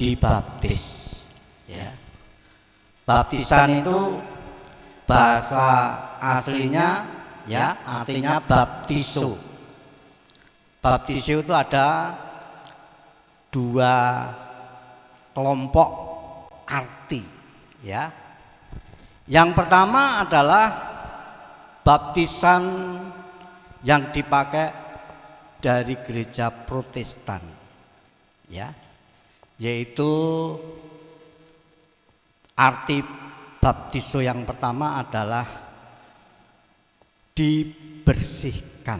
dibaptis. Ya. Baptisan itu bahasa aslinya ya artinya baptiso. Baptiso itu ada dua kelompok arti ya. Yang pertama adalah baptisan yang dipakai dari gereja Protestan ya, yaitu arti baptiso yang pertama adalah dibersihkan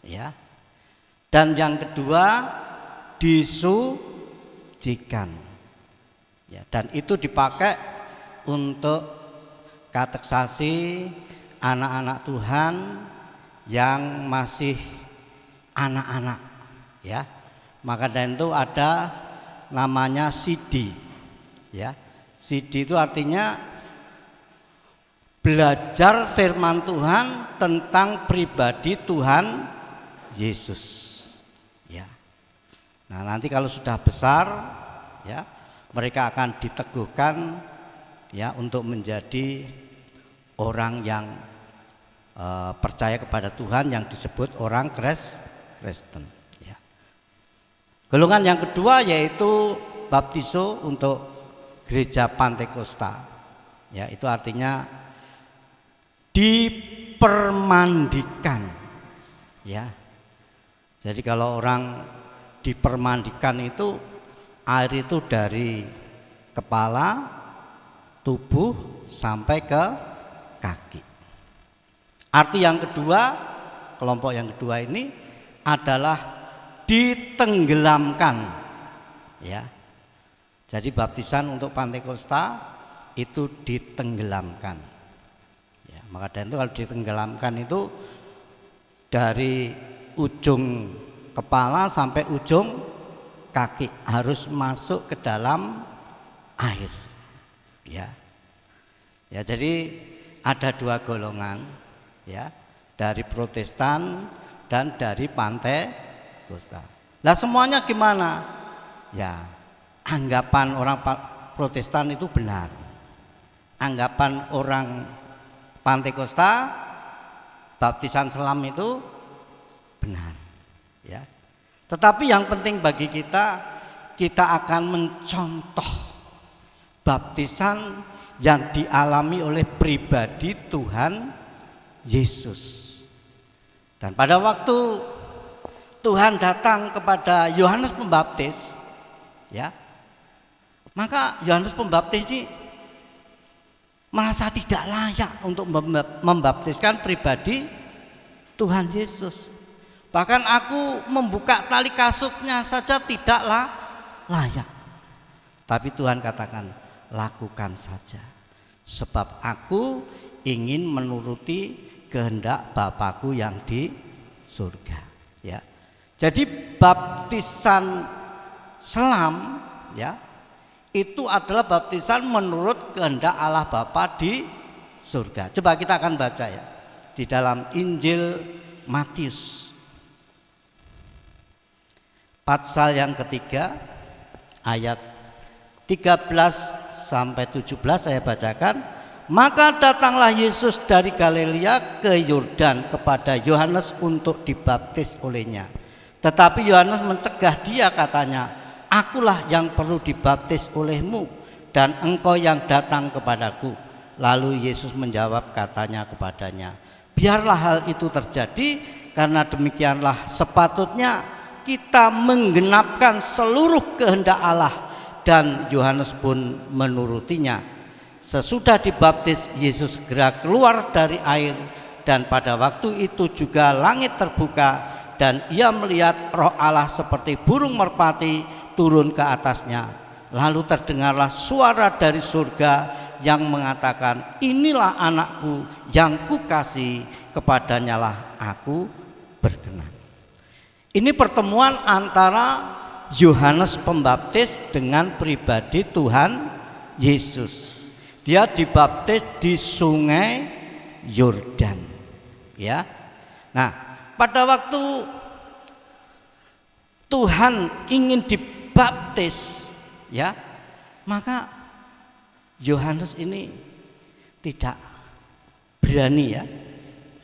ya, dan yang kedua disucikan ya, dan itu dipakai untuk kateksasi anak-anak Tuhan yang masih anak-anak ya. Maka dari itu ada namanya CD ya. CD itu artinya belajar firman Tuhan tentang pribadi Tuhan Yesus ya. Nah, nanti kalau sudah besar ya, mereka akan diteguhkan ya untuk menjadi orang yang percaya kepada Tuhan, yang disebut orang Kristen ya. Golongan yang kedua yaitu baptiso untuk gereja Pantekosta ya, itu artinya dipermandikan ya. Jadi kalau orang dipermandikan itu air itu dari kepala, tubuh sampai ke kaki. Arti yang kedua, kelompok yang kedua ini adalah ditenggelamkan ya. Jadi baptisan untuk Pantekosta itu ditenggelamkan ya. Maka dari itu kalau ditenggelamkan itu dari ujung kepala sampai ujung kaki harus masuk ke dalam air ya. Ya, jadi ada dua golongan ya, dari Protestan dan dari Pantekosta. Nah, semuanya gimana? Ya, anggapan orang Protestan itu benar. Anggapan orang Pantekosta baptisan selam itu benar ya. Tetapi yang penting bagi kita akan mencontoh baptisan yang dialami oleh pribadi Tuhan Yesus. Dan pada waktu Tuhan datang kepada Yohanes Pembaptis ya, maka Yohanes Pembaptis ini merasa tidak layak untuk membaptiskan pribadi Tuhan Yesus. Bahkan aku membuka tali kasutnya saja tidaklah layak. Tapi Tuhan katakan, lakukan saja, sebab aku ingin menuruti kehendak Bapakku yang di surga ya. Jadi baptisan selam ya, itu adalah baptisan menurut kehendak Allah Bapa di surga. Coba kita akan baca ya di dalam Injil Matius pasal yang ketiga ayat 13 sampai 17 saya bacakan. Maka datanglah Yesus dari Galilea ke Yordan kepada Yohanes untuk dibaptis olehnya. Tetapi Yohanes mencegah dia, katanya, akulah yang perlu dibaptis olehmu, dan engkau yang datang kepadaku. Lalu Yesus menjawab, katanya kepadanya, biarlah hal itu terjadi, karena demikianlah sepatutnya kita menggenapkan seluruh kehendak Allah. Dan Yohanes pun menurutinya. Sesudah dibaptis, Yesus segera keluar dari air, dan pada waktu itu juga langit terbuka, dan ia melihat Roh Allah seperti burung merpati turun ke atasnya. Lalu terdengarlah suara dari surga yang mengatakan, inilah anakku yang kukasihi, kepadanyalah aku berkenan. Ini pertemuan antara Yohanes Pembaptis dengan pribadi Tuhan Yesus. Dia dibaptis di Sungai Yordan ya. Nah, pada waktu Tuhan ingin dibaptis ya. Maka Yohanes ini tidak berani ya.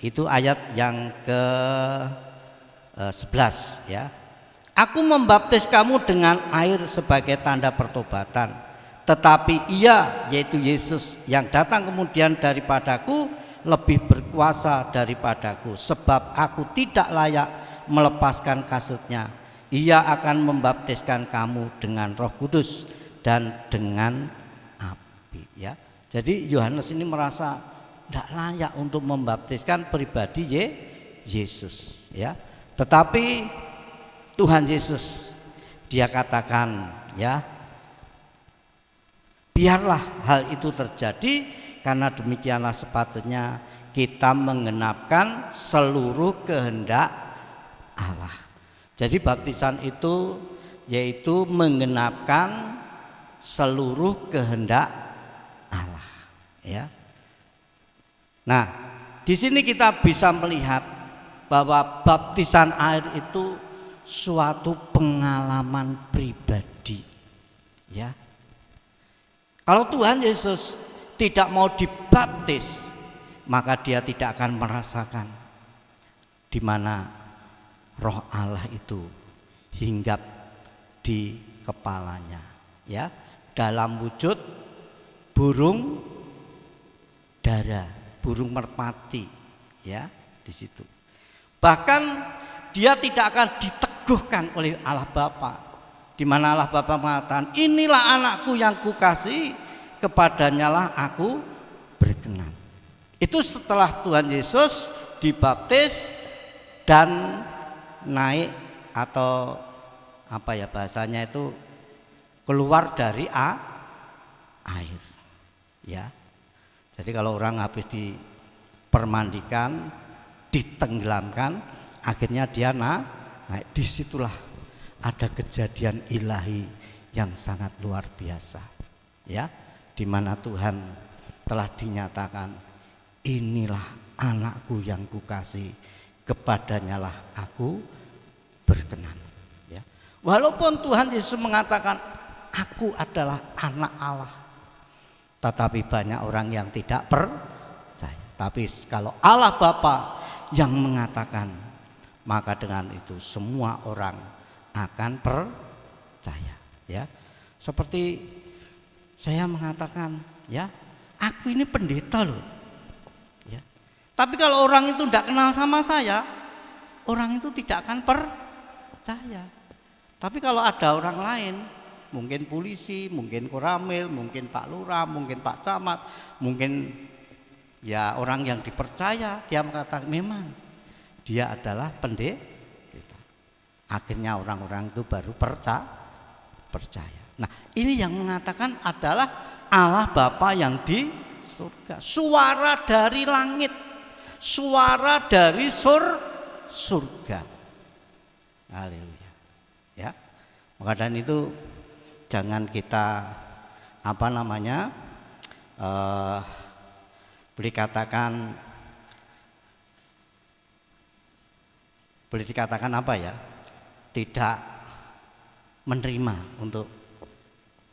Itu ayat yang ke-11 ya. Aku membaptis kamu dengan air sebagai tanda pertobatan, tetapi ia, yaitu Yesus yang datang kemudian daripadaku, lebih berkuasa daripadaku, sebab aku tidak layak melepaskan kasutnya. Ia akan membaptiskan kamu dengan Roh Kudus dan dengan api ya. Jadi Yohanes ini merasa tidak layak untuk membaptiskan pribadi Yesus ya. Tetapi Tuhan Yesus, dia katakan ya, biarlah hal itu terjadi, karena demikianlah sepatutnya kita menggenapkan seluruh kehendak Allah. Jadi baptisan itu yaitu menggenapkan seluruh kehendak Allah ya. Nah, di sini kita bisa melihat bahwa baptisan air itu suatu pengalaman pribadi ya. Kalau Tuhan Yesus tidak mau dibaptis, maka dia tidak akan merasakan di mana Roh Allah itu hinggap di kepalanya ya, dalam wujud burung dara, burung merpati ya di situ. Bahkan dia tidak akan diteguhkan oleh Allah Bapa, di mana Allah Bapa mengatakan, inilah anakku yang kukasihi, kepadanya lah aku berkenan. Itu setelah Tuhan Yesus dibaptis dan naik atau apa ya bahasanya itu, keluar dari air ya. Jadi kalau orang habis dipermandikan, ditenggelamkan, akhirnya dia naik, disitulah ada kejadian ilahi yang sangat luar biasa ya, di mana Tuhan telah dinyatakan, inilah anakku yang kukasihi, kepadanya lah aku berkenan ya. Walaupun Tuhan Yesus mengatakan aku adalah anak Allah, tetapi banyak orang yang tidak percaya. Tapi kalau Allah Bapa yang mengatakan, maka dengan itu semua orang akan percaya ya. Seperti saya mengatakan ya, aku ini pendeta loh ya. Tapi kalau orang itu tidak kenal sama saya, orang itu tidak akan percaya. Tapi kalau ada orang lain, mungkin polisi, mungkin koramil, mungkin Pak Lurah, mungkin Pak Camat, mungkin ya orang yang dipercaya, dia mengatakan memang dia adalah pendeta. Akhirnya orang-orang itu baru percaya. Nah, ini yang mengatakan adalah Allah Bapa yang di surga. Suara dari langit, suara dari surga. Haleluya. Ya. Maka dan itu jangan kita boleh dikatakan apa ya, tidak menerima untuk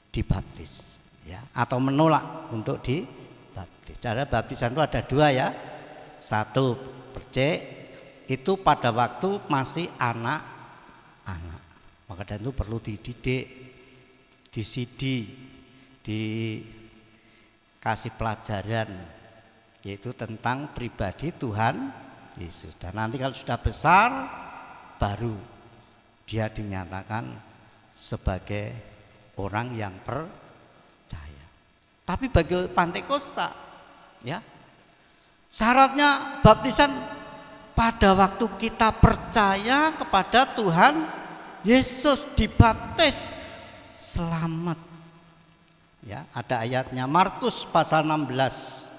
dibaptis ya, atau menolak untuk dibaptis. Cara baptisan itu ada dua ya. Satu, percik, itu pada waktu masih anak-anak. Maka dan itu perlu dididik, disidi, dikasih pelajaran, yaitu tentang pribadi Tuhan Yesus. Dan nanti kalau sudah besar, baru dia dinyatakan sebagai orang yang percaya. Tapi bagi Pantekosta ya, syaratnya baptisan pada waktu kita percaya kepada Tuhan Yesus, dibaptis, selamat ya. Ada ayatnya, Markus pasal 16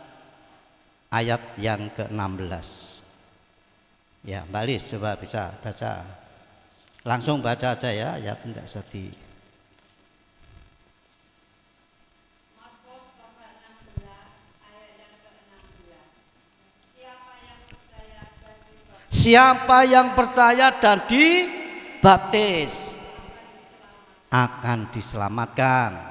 ayat yang ke-16 ya. Mbak Lis coba bisa baca, langsung baca aja ya, ayat tidak sedih. Siapa yang percaya dan dibaptis akan diselamatkan.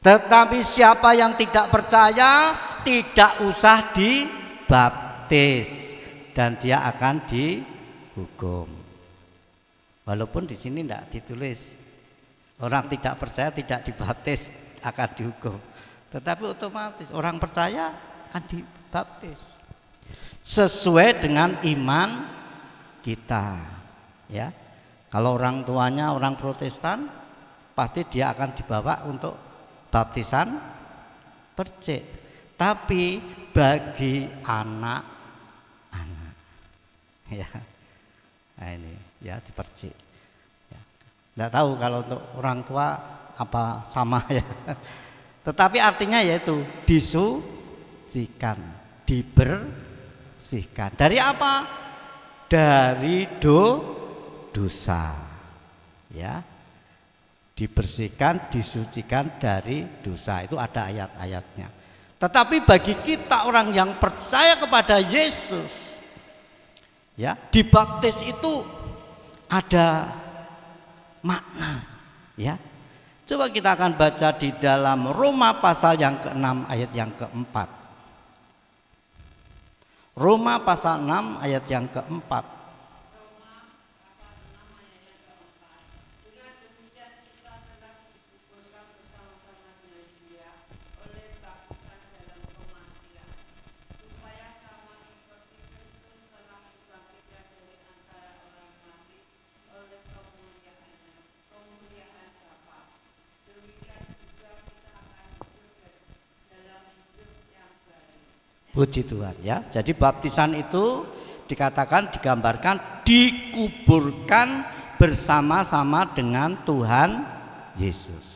Tetapi siapa yang tidak percaya tidak usah dibaptis dan dia akan dihukum. Walaupun di sini tidak ditulis orang tidak percaya tidak dibaptis akan dihukum, tetapi otomatis orang percaya akan dibaptis sesuai dengan iman kita, ya. Kalau orang tuanya orang Protestan, pasti dia akan dibawa untuk baptisan percik. Tapi bagi anak-anak, ya, nah ini ya dipercik. Ya. Nggak tahu kalau untuk orang tua apa sama ya. Tetapi artinya yaitu disucikan, dibersihkan. Dari apa? Dari dosa, ya, dibersihkan, disucikan dari dosa. Itu ada ayat-ayatnya. Tetapi bagi kita orang yang percaya kepada Yesus, ya, dibaptis itu ada makna, ya. Coba kita akan baca di dalam Roma pasal yang ke-6 ayat yang ke-4. Roma pasal 6 ayat yang ke-4. Puji Tuhan, ya. Jadi baptisan itu dikatakan, digambarkan dikuburkan bersama-sama dengan Tuhan Yesus,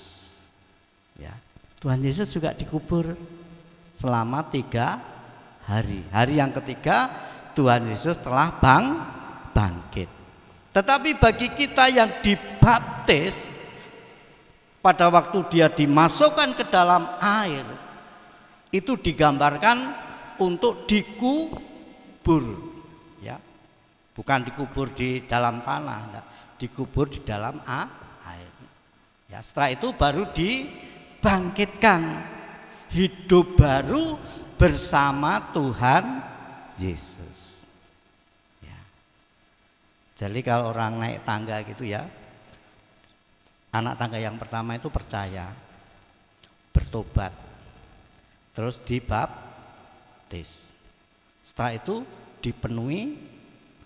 ya. Tuhan Yesus juga dikubur selama 3 hari. Hari yang ketiga Tuhan Yesus telah bangkit. Tetapi bagi kita yang dibaptis, pada waktu dia dimasukkan ke dalam air, itu digambarkan untuk dikubur, ya, bukan dikubur di dalam tanah, enggak, dikubur di dalam air. Ya, setelah itu baru dibangkitkan, hidup baru bersama Tuhan Yesus. Ya. Jadi kalau orang naik tangga gitu ya, anak tangga yang pertama itu percaya, bertobat, terus dibaptis. Setelah itu dipenuhi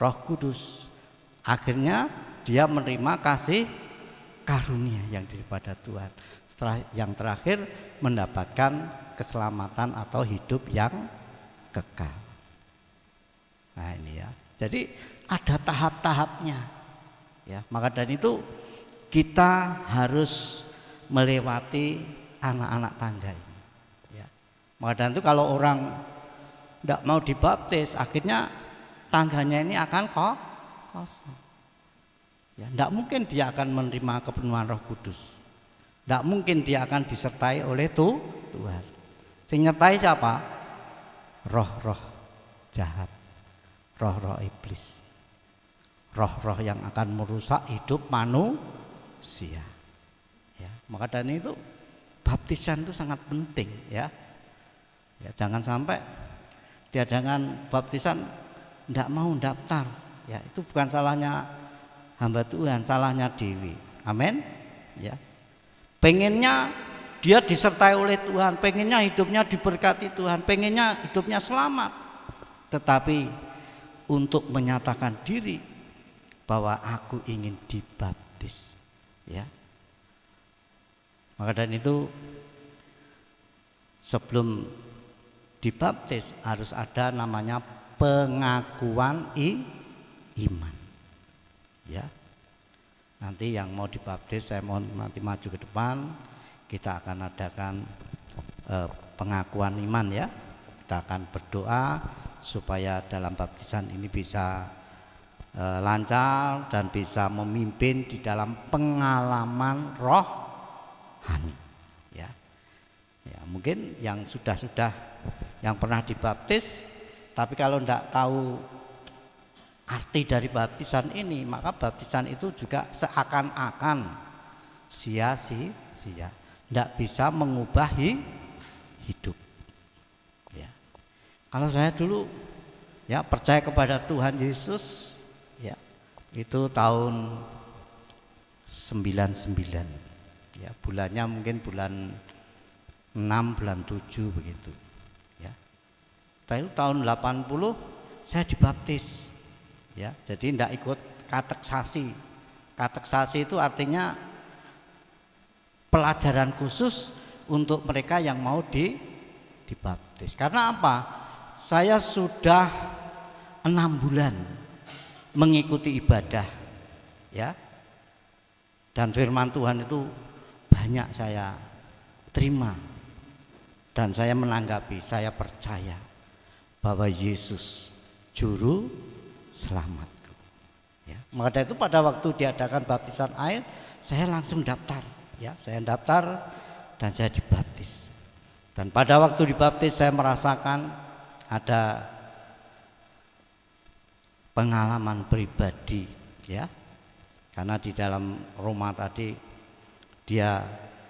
Roh Kudus. Akhirnya dia menerima kasih karunia yang daripada Tuhan. Setelah yang terakhir mendapatkan keselamatan atau hidup yang kekal. Nah ini ya. Jadi ada tahap-tahapnya. Ya, maka dari itu kita harus melewati anak-anak tangga ini. Ya. Maka dari itu kalau orang tidak mau dibaptis, akhirnya tangganya ini akan kosong. Ya, tidak mungkin dia akan menerima kepenuhan Roh Kudus. Tidak mungkin dia akan disertai oleh Tuhan. Sing nyertai siapa? Roh-roh jahat, roh-roh iblis, roh-roh yang akan merusak hidup manusia. Ya, maka dari itu baptisan itu sangat penting, ya. Ya, jangan sampai diadakan baptisan tidak mau daftar, ya, itu bukan salahnya hamba Tuhan, salahnya Dewi. Amin, ya. Pengennya dia disertai oleh Tuhan, pengennya hidupnya diberkati Tuhan, pengennya hidupnya selamat, tetapi untuk menyatakan diri bahwa aku ingin dibaptis, ya. Maka dari itu sebelum dibaptis harus ada namanya pengakuan iman, ya. Nanti yang mau dibaptis saya mohon nanti maju ke depan, kita akan adakan pengakuan iman, ya. Kita akan berdoa supaya dalam baptisan ini bisa lancar dan bisa memimpin di dalam pengalaman rohani, ya. Ya, mungkin yang sudah yang pernah dibaptis, tapi kalau tidak tahu arti dari baptisan ini, maka baptisan itu juga seakan-akan sia-sia, tidak bisa mengubah hidup. Ya. Kalau saya dulu ya percaya kepada Tuhan Yesus, ya itu tahun 99, ya bulannya mungkin bulan 6, bulan 7 begitu. Ya. Tapi tahun 80 saya dibaptis. Ya, jadi tidak ikut kateksasi. Kateksasi itu artinya pelajaran khusus untuk mereka yang mau dibaptis. Karena apa? Saya sudah 6 bulan mengikuti ibadah, ya. Dan firman Tuhan itu banyak saya terima dan saya menanggapi, saya percaya bahwa Yesus juru selamatku. Ya. Maka itu pada waktu diadakan baptisan air, saya langsung daftar. Ya, saya daftar dan saya dibaptis. Dan pada waktu dibaptis saya merasakan ada pengalaman pribadi, ya. Karena di dalam rumah tadi dia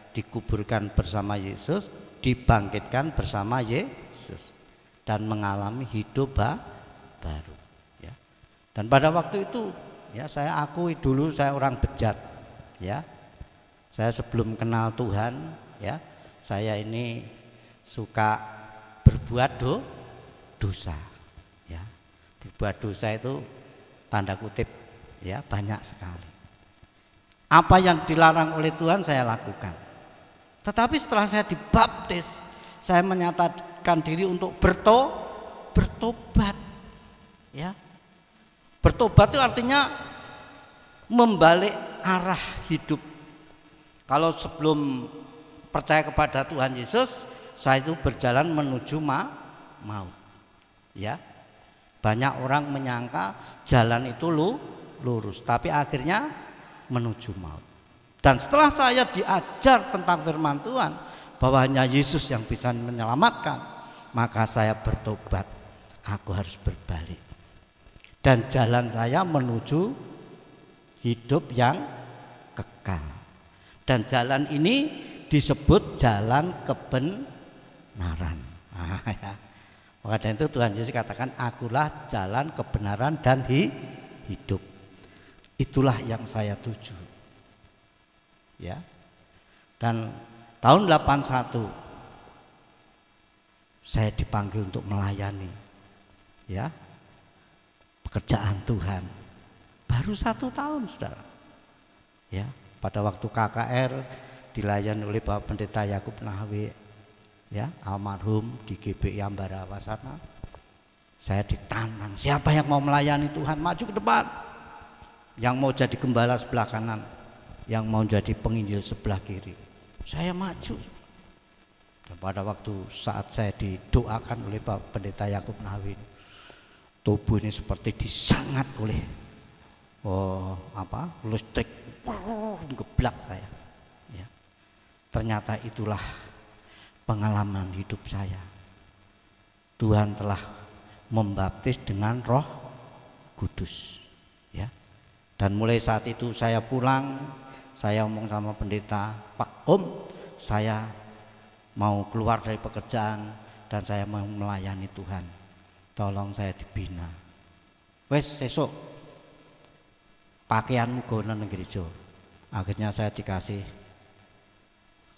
dikuburkan bersama Yesus, dibangkitkan bersama Yesus dan mengalami hidup baru. Dan pada waktu itu ya saya akui dulu saya orang bejat, ya. Saya sebelum kenal Tuhan, ya, saya ini suka berbuat dosa, ya. Berbuat dosa itu tanda kutip, ya, banyak sekali. Apa yang dilarang oleh Tuhan saya lakukan. Tetapi setelah saya dibaptis, saya menyatakan diri untuk bertobat, ya. Bertobat itu artinya membalik arah hidup. Kalau sebelum percaya kepada Tuhan Yesus, saya itu berjalan menuju maut. Ya. Banyak orang menyangka jalan itu lurus, tapi akhirnya menuju maut. Dan setelah saya diajar tentang firman Tuhan bahwa hanya Yesus yang bisa menyelamatkan, maka saya bertobat. Aku harus berbalik. Dan jalan saya menuju hidup yang kekal. Dan jalan ini disebut jalan kebenaran. Ya. Maka dari itu Tuhan Yesus katakan, akulah jalan kebenaran dan hidup. Itulah yang saya tuju. Ya. Dan tahun 81 saya dipanggil untuk melayani. Ya. Pekerjaan Tuhan baru 1 tahun, saudara. Ya, pada waktu KKR dilayani oleh Bapak Pendeta Yakub Nahwi, ya, almarhum di GBI Ambarawa sana. Saya ditantang, siapa yang mau melayani Tuhan maju ke depan. Yang mau jadi gembala sebelah kanan, yang mau jadi penginjil sebelah kiri. Saya maju. Dan pada waktu saat saya didoakan oleh Bapak Pendeta Yakub Nahwi, tubuh ini seperti disangat oleh listrik, geblak saya. Ya. Ternyata itulah pengalaman hidup saya. Tuhan telah membaptis dengan Roh Kudus. Ya. Dan mulai saat itu saya pulang, saya ngomong sama pendeta, Pak Om, saya mau keluar dari pekerjaan dan saya mau melayani Tuhan. Tolong saya dibina. Wes sesuk pakaianmu gono nang gereja. Akhirnya saya dikasih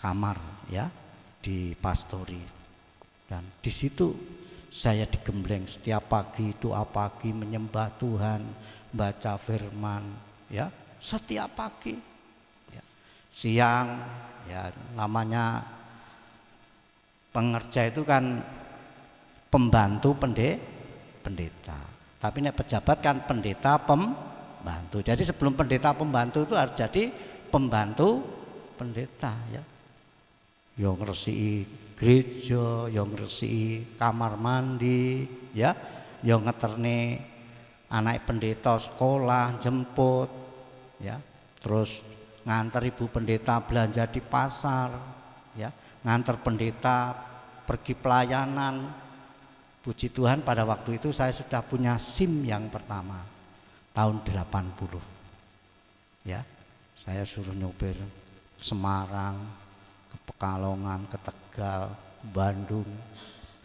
kamar, ya, di pastori. Dan di situ saya digembleng setiap pagi, doa pagi, menyembah Tuhan, baca firman, ya, setiap pagi. Ya. Siang, ya, namanya pengerja itu kan pembantu pendeta. Tapi nek pejabat kan pendeta pembantu. Jadi sebelum pendeta pembantu itu harus jadi pembantu pendeta, ya. Yang ngresiki gereja, yang ngresiki kamar mandi, ya, yang ngeterne anak pendeta sekolah, jemput, ya. Terus nganter ibu pendeta belanja di pasar, ya. Nganter pendeta pergi pelayanan. Puji Tuhan pada waktu itu saya sudah punya SIM yang pertama. tahun 80. Ya, saya suruh nyopir ke Semarang, ke Pekalongan, ke Tegal, ke Bandung,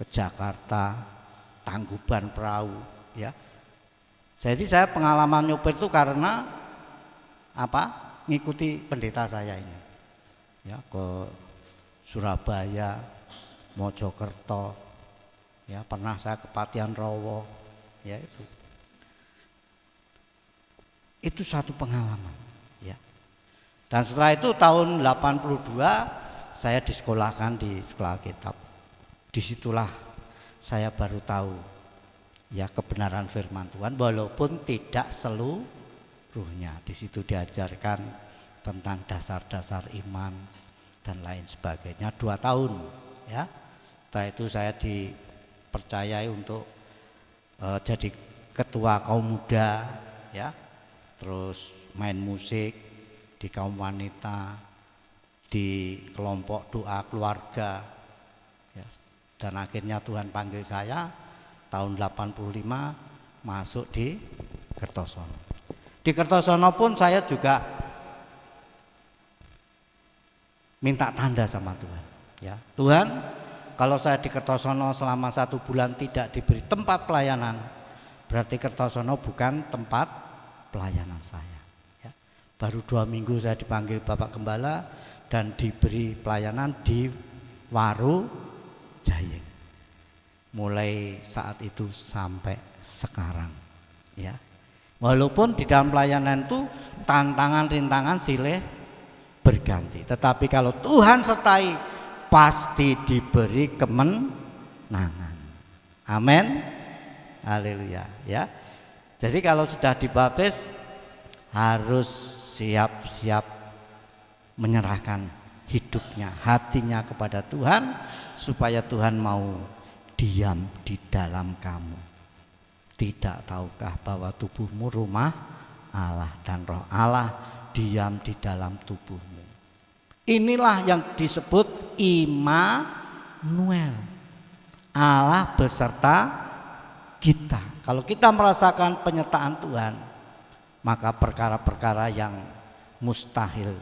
ke Jakarta, Tangkuban Perahu, ya. Jadi saya pengalaman nyopir itu karena apa? Ngikuti pendeta saya ini. Ya, ke Surabaya, Mojokerto, ya, pernah saya ke Patian Rowo, ya itu. Itu satu pengalaman. Dan setelah itu tahun 82 saya disekolahkan di sekolah Alkitab. Disitulah saya baru tahu ya kebenaran firman Tuhan, walaupun tidak seluruhnya. Di situ diajarkan tentang dasar-dasar iman dan lain sebagainya 2 tahun ya. Setelah itu saya dipercayai untuk jadi ketua kaum muda ya. Terus main musik di kaum wanita, di kelompok doa keluarga ya. Dan akhirnya Tuhan panggil saya tahun 85 masuk di Kertosono. Di Kertosono pun saya juga minta tanda sama Tuhan ya. Tuhan, kalau saya di Kertosono selama 1 bulan tidak diberi tempat pelayanan, berarti Kertosono bukan tempat pelayanan saya. Baru 2 minggu saya dipanggil Bapak Gembala dan diberi pelayanan di Waru Jayeng. Mulai saat itu sampai sekarang ya. Walaupun di dalam pelayanan itu tantangan rintangan silih berganti, tetapi kalau Tuhan sertai pasti diberi kemenangan. Amin. Haleluya ya. Jadi kalau sudah dibaptis harus siap-siap menyerahkan hidupnya, hatinya kepada Tuhan, supaya Tuhan mau diam di dalam kamu. Tidak tahukah bahwa tubuhmu rumah Allah dan roh Allah diam di dalam tubuhmu. Inilah yang disebut Immanuel, Allah beserta kita. Kalau kita merasakan penyertaan Tuhan, maka perkara-perkara yang mustahil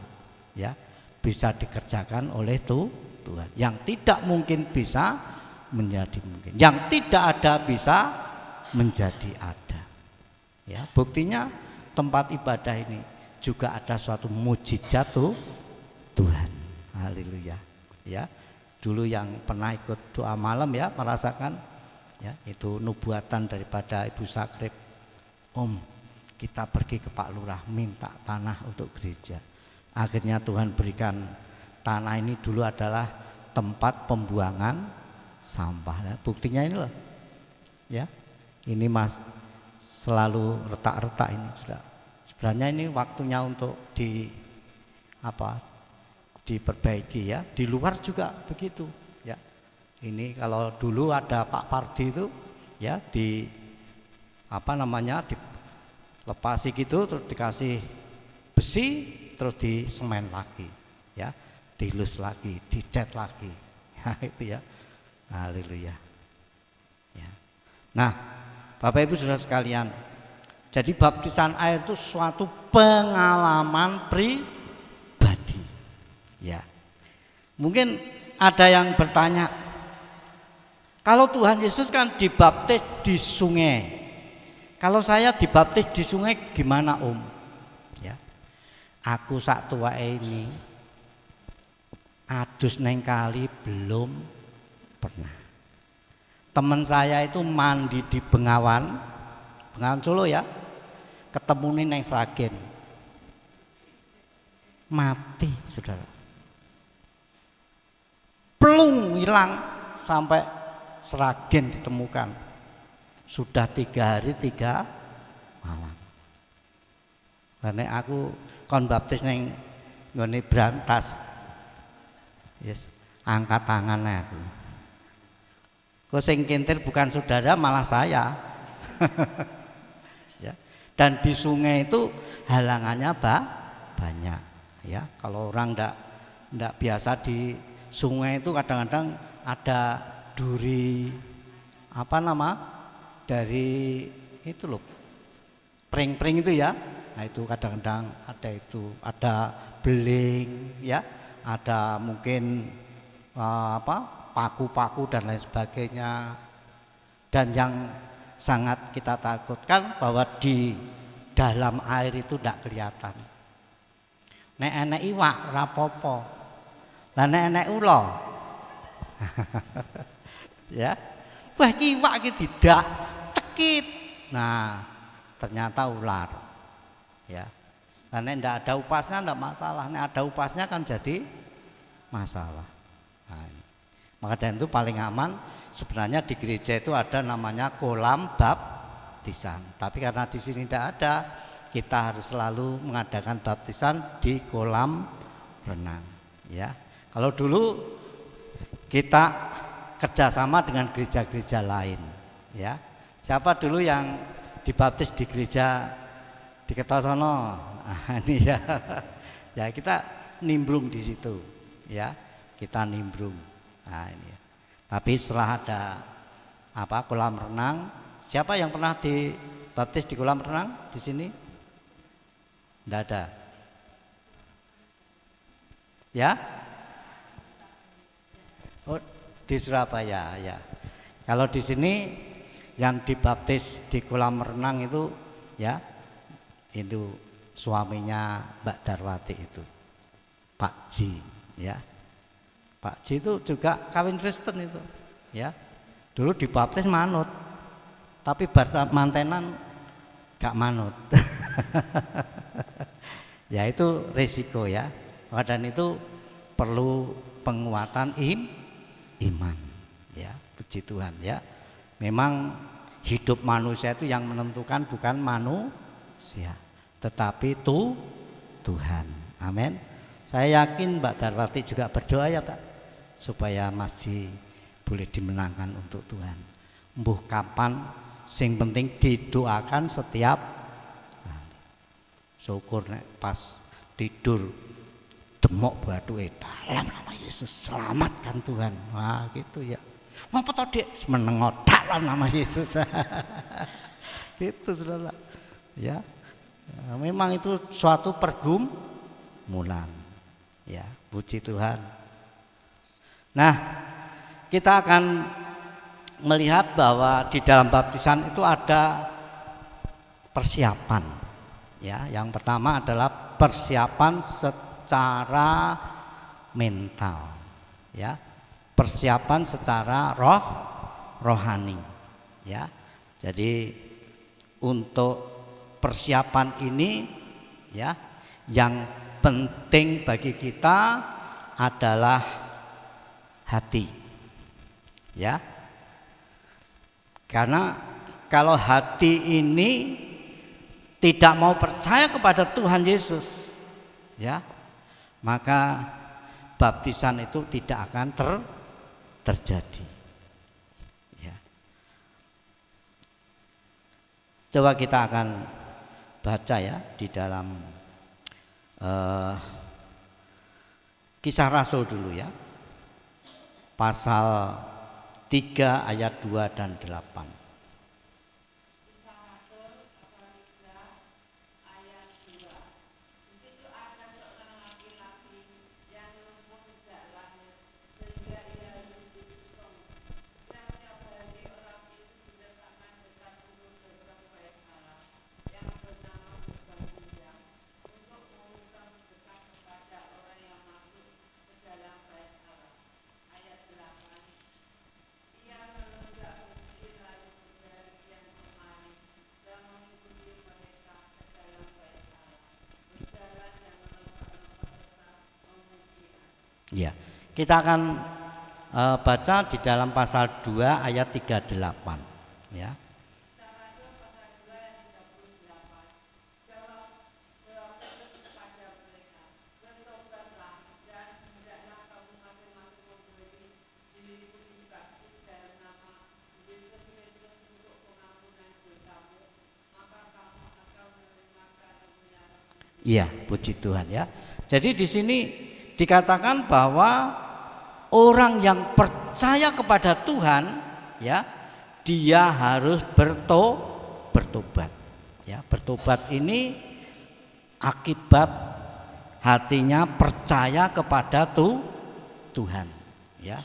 ya bisa dikerjakan oleh Tuhan. Yang tidak mungkin bisa menjadi mungkin. Yang tidak ada bisa menjadi ada. Ya, buktinya tempat ibadah ini juga ada suatu mujizat Tuhan. Haleluya. Ya. Dulu yang pernah ikut doa malam ya merasakan ya itu nubuatan daripada Ibu Sakrip. Om, kita pergi ke Pak Lurah minta tanah untuk gereja. Akhirnya Tuhan berikan tanah ini dulu adalah tempat pembuangan sampah. Nah, buktinya ini loh. Ya. Ini Mas selalu retak-retak ini sudah. Sebenarnya ini waktunya untuk diperbaiki ya. Di luar juga begitu ya. Ini kalau dulu ada Pak Pardi itu ya di lepasi gitu, terus dikasih besi, terus disemen lagi ya, dilus lagi, dicat lagi ya, itu ya. Haleluya ya. Nah Bapak Ibu Saudara sekalian, jadi baptisan air itu suatu pengalaman pribadi ya. Mungkin ada yang bertanya, kalau Tuhan Yesus kan dibaptis di sungai, kalau saya dibaptis di sungai gimana Om? Ya. Aku sak tua ini adus neng kali belum pernah. Teman saya itu mandi di Bengawan Solo ya, ketemu nih neng Sragen, mati saudara, plung hilang sampai Sragen ditemukan. Sudah 3 hari 3 malam. Karena aku kon baptis neng nggone Brantas. Yes, angkat tangannya aku. Kok sing kintir bukan saudara malah saya. Ya. Dan di sungai itu halangannya banyak. Ya, kalau orang ndak biasa di sungai itu kadang-kadang ada duri dari itu loh, pring-pring itu ya. Nah itu kadang-kadang ada beling ya, ada mungkin paku-paku dan lain sebagainya. Dan yang sangat kita takutkan bahwa di dalam air itu tidak kelihatan. Nek enek iwak rapopo, lah nek enek ulo, ya, wah iwak iki tidak cekit. Nah ternyata ular, ya. Karena tidak ada upasnya tidak masalah, nek ada upasnya kan jadi masalah. Nah, maka dari itu paling aman sebenarnya di gereja itu ada namanya kolam baptisan. Tapi karena di sini tidak ada, kita harus selalu mengadakan baptisan di kolam renang. Ya, kalau dulu kita kerjasama dengan gereja-gereja lain. Ya, siapa dulu yang dibaptis di gereja di Kertosono? Ini ya, ya kita nimbrung di situ. Ya, kita nimbrung. Nah, ini. Tapi setelah ada kolam renang, siapa yang pernah dibaptis di kolam renang di sini? Tidak ada. Ya? Oh, di Surabaya ya. Kalau di sini yang dibaptis di kolam renang itu ya, itu suaminya Mbak Darwati itu, Pak Ji ya. Pak Ji itu juga kawin Kristen itu, ya. Dulu dibaptis manut, tapi mantenan gak manut. Ya itu risiko ya. Dan itu perlu penguatan iman, ya. Puji Tuhan ya. Memang hidup manusia itu yang menentukan bukan manusia, tetapi Tuhan. Amin. Saya yakin Mbak Darwati juga berdoa ya Pak, supaya masih boleh dimenangkan untuk Tuhan. Mbuh kapan, sing penting didoakan setiap kali. Syukur nek pas tidur demok batuke dalam nama Yesus selamatkan Tuhan. Wah gitu ya. Ngapa to Dik? Menengo dalam nama Yesus. Gitu Saudara. Ya. Memang itu suatu pergumulan. Ya, puji Tuhan. Nah, kita akan melihat bahwa di dalam baptisan itu ada persiapan. Ya, yang pertama adalah persiapan secara mental. Ya, persiapan secara rohani. Ya, jadi untuk persiapan ini, ya, yang penting bagi kita adalah hati, ya. Karena kalau hati ini tidak mau percaya kepada Tuhan Yesus, ya, maka baptisan itu tidak akan terjadi. Ya. Coba kita akan baca ya di dalam Kisah Rasul dulu ya. Pasal 3 ayat 2 dan 8. Ya, kita akan baca di dalam pasal 2 ayat 38 ya. Iya, puji Tuhan ya. Jadi di sini dikatakan bahwa orang yang percaya kepada Tuhan, ya, dia harus bertobat. Ya, bertobat ini akibat hatinya percaya kepada Tuhan. Ya,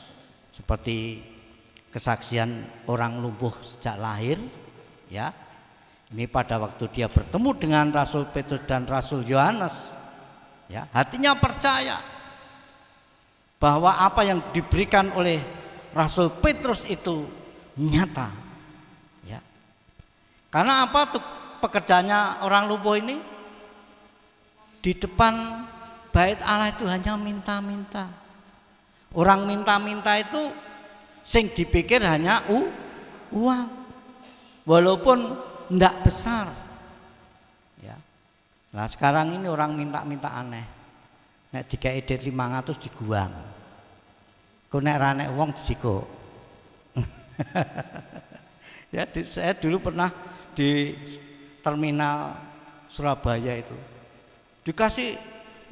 seperti kesaksian orang lumpuh sejak lahir. Ya, ini pada waktu dia bertemu dengan Rasul Petrus dan Rasul Yohanes, ya, hatinya percaya bahwa apa yang diberikan oleh Rasul Petrus itu nyata. Ya. Karena apa tuh pekerjaannya orang lumpuh ini? Di depan bait Allah itu hanya minta-minta. Orang minta-minta itu sing dipikir hanya uang, walaupun ndak besar. Ya. Nah sekarang ini orang minta-minta aneh. Nek dikei duit 500 diguang. Ku nek ra nek wong dijiko. Ya, saya dulu pernah di terminal Surabaya itu dikasih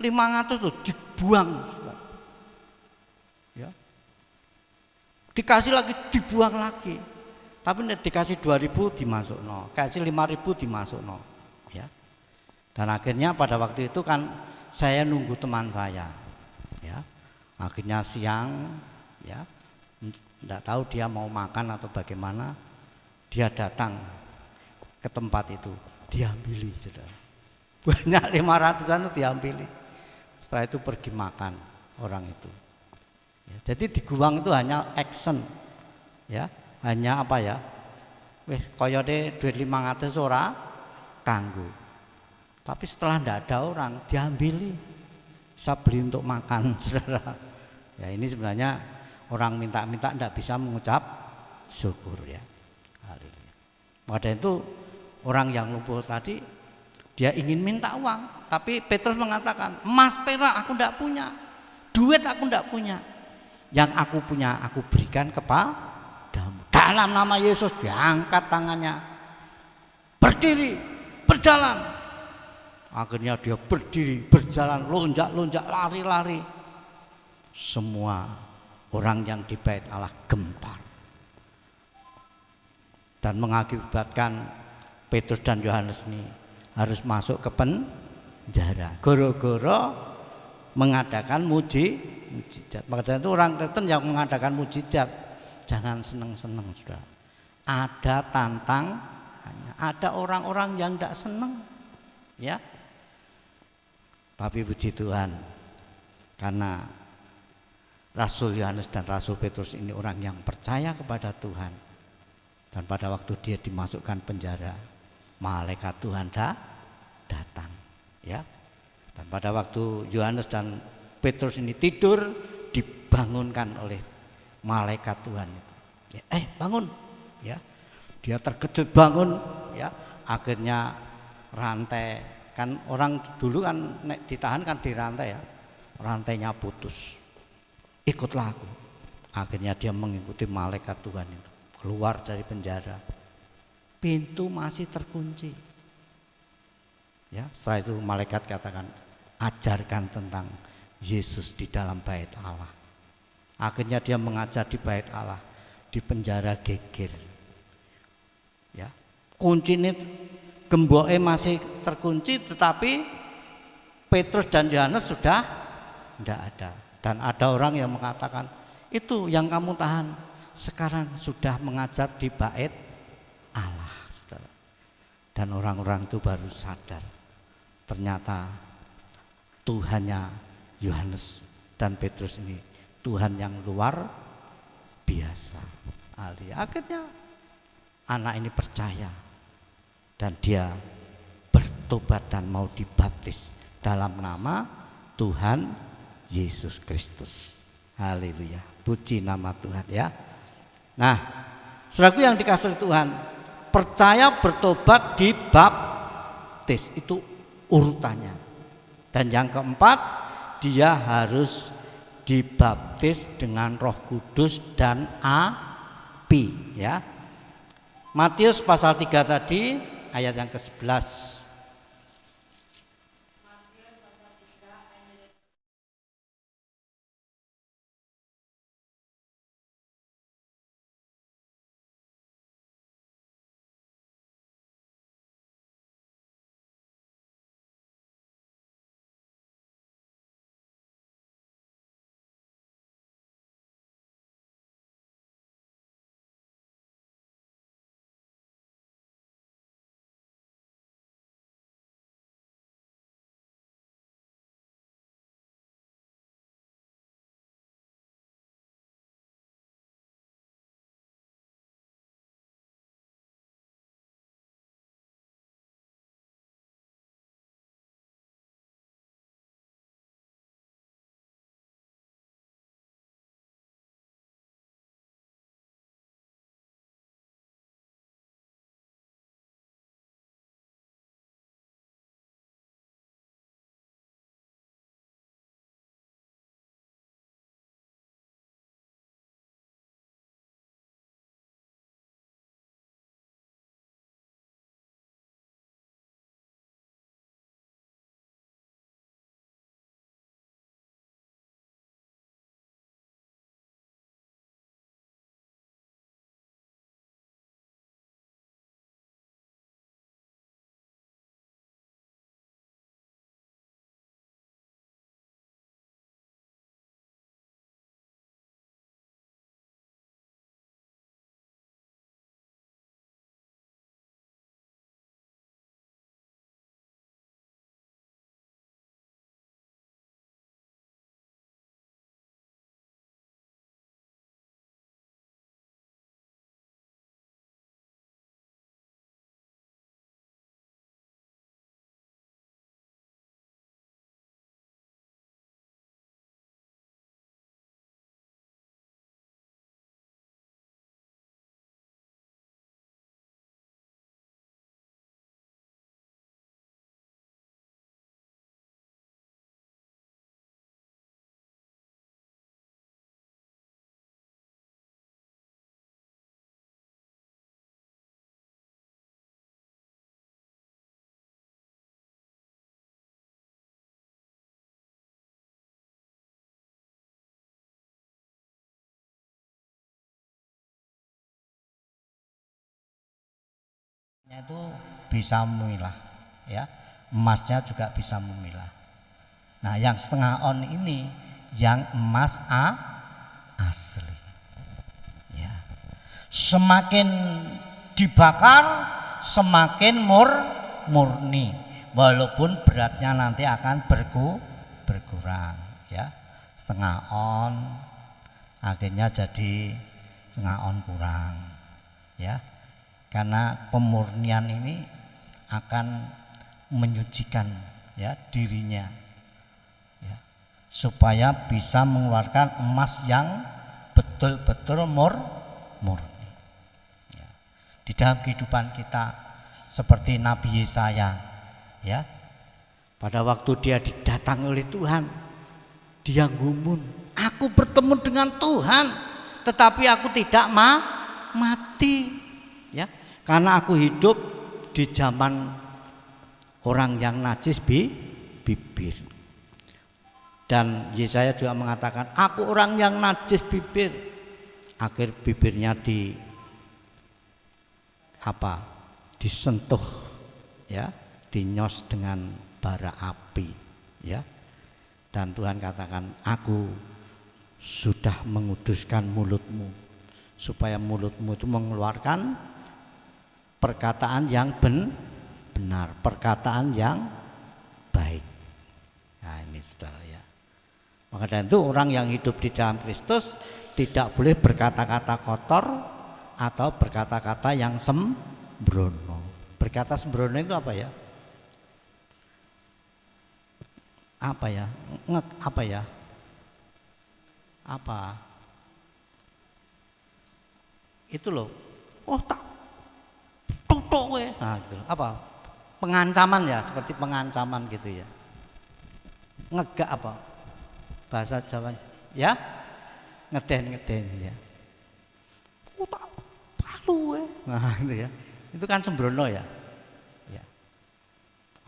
500 tuh dibuang. Ya. Dikasih lagi dibuang lagi. Tapi nek dikasih 2.000 dimasukno, kasih 5.000 dimasukno. Ya. Dan akhirnya pada waktu itu kan saya nunggu teman saya. Ya. Akhirnya siang, ya. Enggak tahu dia mau makan atau bagaimana. Dia datang ke tempat itu, diambili, saudara. Banyak 500-an itu diambili. Setelah itu pergi makan orang itu. Ya, jadi diguang itu hanya action, ya, hanya apa ya? Wih, koyote duit 500 ora kanggo. Tapi setelah ndak ada orang diambili, bisa beli untuk makan, saudara. Ya ini sebenarnya orang minta-minta ndak bisa mengucap syukur, ya. Pada itu orang yang lumpuh tadi dia ingin minta uang, tapi Petrus mengatakan, emas perak aku ndak punya, duit aku ndak punya, yang aku punya aku berikan kepadamu. Dalam nama Yesus diangkat tangannya, berdiri, berjalan. Akhirnya dia berdiri, berjalan, lonjak-lonjak, lari-lari. Semua orang yang di bait Allah gempar. Dan mengakibatkan Petrus dan Yohanes ini harus masuk ke penjara gara-gara mengadakan mujizat. Maka itu orang Kristen yang mengadakan mujizat jangan seneng-seneng, saudara. Ada tantangannya, ada orang-orang yang tidak seneng, ya. Tapi puji Tuhan, karena Rasul Yohanes dan Rasul Petrus ini orang yang percaya kepada Tuhan. Dan pada waktu dia dimasukkan penjara, malaikat Tuhan datang, ya. Dan pada waktu Yohanes dan Petrus ini tidur, dibangunkan oleh malaikat Tuhan. Ya, bangun, ya. Dia terkejut bangun, ya. Akhirnya rantai, kan orang dulu kan ditahan kan dirantai, ya. Rantainya putus. Ikutlah aku. Akhirnya dia mengikuti malaikat Tuhan itu. Keluar dari penjara, pintu masih terkunci. Ya, setelah itu malaikat katakan, ajarkan tentang Yesus di dalam bait Allah. Akhirnya dia mengajar di bait Allah, di penjara geger. Ya, kunci ini gemboke masih terkunci, tetapi Petrus dan Yohanes sudah tidak ada. Dan ada orang yang mengatakan, itu yang kamu tahan sekarang sudah mengajar di bait Allah, saudara. Dan orang-orang itu baru sadar ternyata Tuhannya Yohanes dan Petrus ini Tuhan yang luar biasa. Akhirnya anak ini percaya dan dia bertobat dan mau dibaptis dalam nama Tuhan Yesus Kristus. Haleluya, puji nama Tuhan, ya. Nah, saudaraku yang dikasihi Tuhan, percaya, bertobat, dibaptis, itu urutannya. Dan yang keempat, dia harus dibaptis dengan Roh Kudus dan api, ya. Matius pasal 3 tadi ayat yang ke-11. Itu bisa memilah, ya. Emasnya juga bisa memilah. Nah, yang setengah on ini yang emas asli. Ya. Semakin dibakar semakin murni. Walaupun beratnya nanti akan berkurang, ya. Setengah on akhirnya jadi setengah on kurang, ya. Karena pemurnian ini akan menyucikan, ya, dirinya, ya, supaya bisa mengeluarkan emas yang betul-betul murni, ya. Di dalam kehidupan kita seperti Nabi Yesaya, ya, pada waktu dia didatangi oleh Tuhan, dia gumun, aku bertemu dengan Tuhan tetapi aku tidak mati, ya, karena aku hidup di zaman orang yang najis bibir. Dan Yesaya juga mengatakan, aku orang yang najis bibir. Akhir bibirnya disentuh, ya, dinyos dengan bara api, ya. Dan Tuhan katakan, aku sudah menguduskan mulutmu supaya mulutmu itu mengeluarkan perkataan yang benar, perkataan yang baik. Nah, ini saudara, ya. Maka dari itu orang yang hidup di dalam Kristus tidak boleh berkata-kata kotor atau berkata-kata yang sembrono. Berkata sembrono itu apa, ya? Apa ya? Apa? Itu loh. Oh, tak tutuk we. Nah, gitu. Apa? Pengancaman, ya, seperti pengancaman gitu, ya. Ngegak apa? Bahasa Jawa, ya? Ngeden, ya. Oh, tak palu we. Nah, itu, ya. Itu kan sembrono, ya. Ya.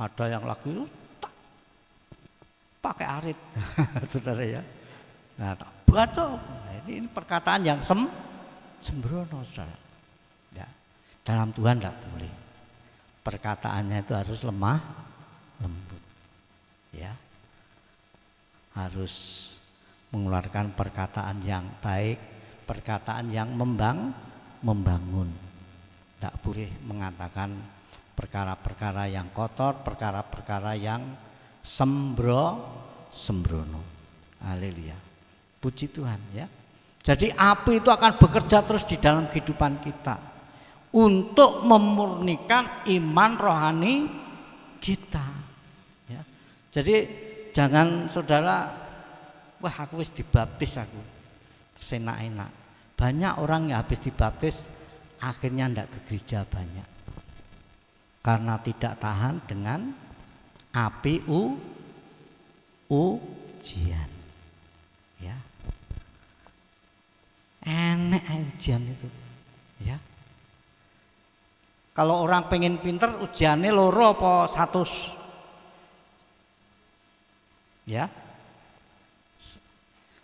Ada yang lagi tak pakai arit. Saudara, ya. Nah, tak baca. Nah, ini perkataan yang sembrono, saudara. Ya. Dalam Tuhan tidak boleh. Perkataannya itu harus lemah lembut, ya. Harus mengeluarkan perkataan yang baik, perkataan yang membangun. Tidak boleh mengatakan perkara-perkara yang kotor, perkara-perkara yang sembrono. Haleluya. Puji Tuhan, ya. Jadi api itu akan bekerja terus di dalam kehidupan kita untuk memurnikan iman rohani kita, ya. Jadi jangan saudara, wah aku wis dibaptis aku enak-enak. Banyak orang yang habis dibaptis akhirnya ndak ke gereja banyak karena tidak tahan dengan api ujian, ya. Enek ujian itu, ya. Kalau orang pengen pinter ujiannya loro apa 100, ya.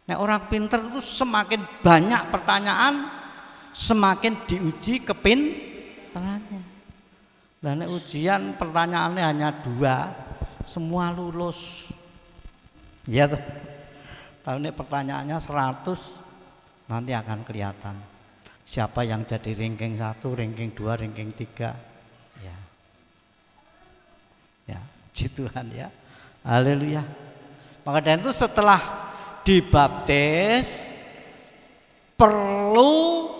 Nah, orang pinter itu semakin banyak pertanyaan semakin diuji kepintarannya. Dan ujian pertanyaannya hanya 2, semua lulus, ya. Kalau ini pertanyaannya 100, nanti akan kelihatan siapa yang jadi ranking 1, ranking 2, ranking 3, ya. Ya, puji Tuhan, ya. Haleluya. Maka dari itu setelah dibaptis perlu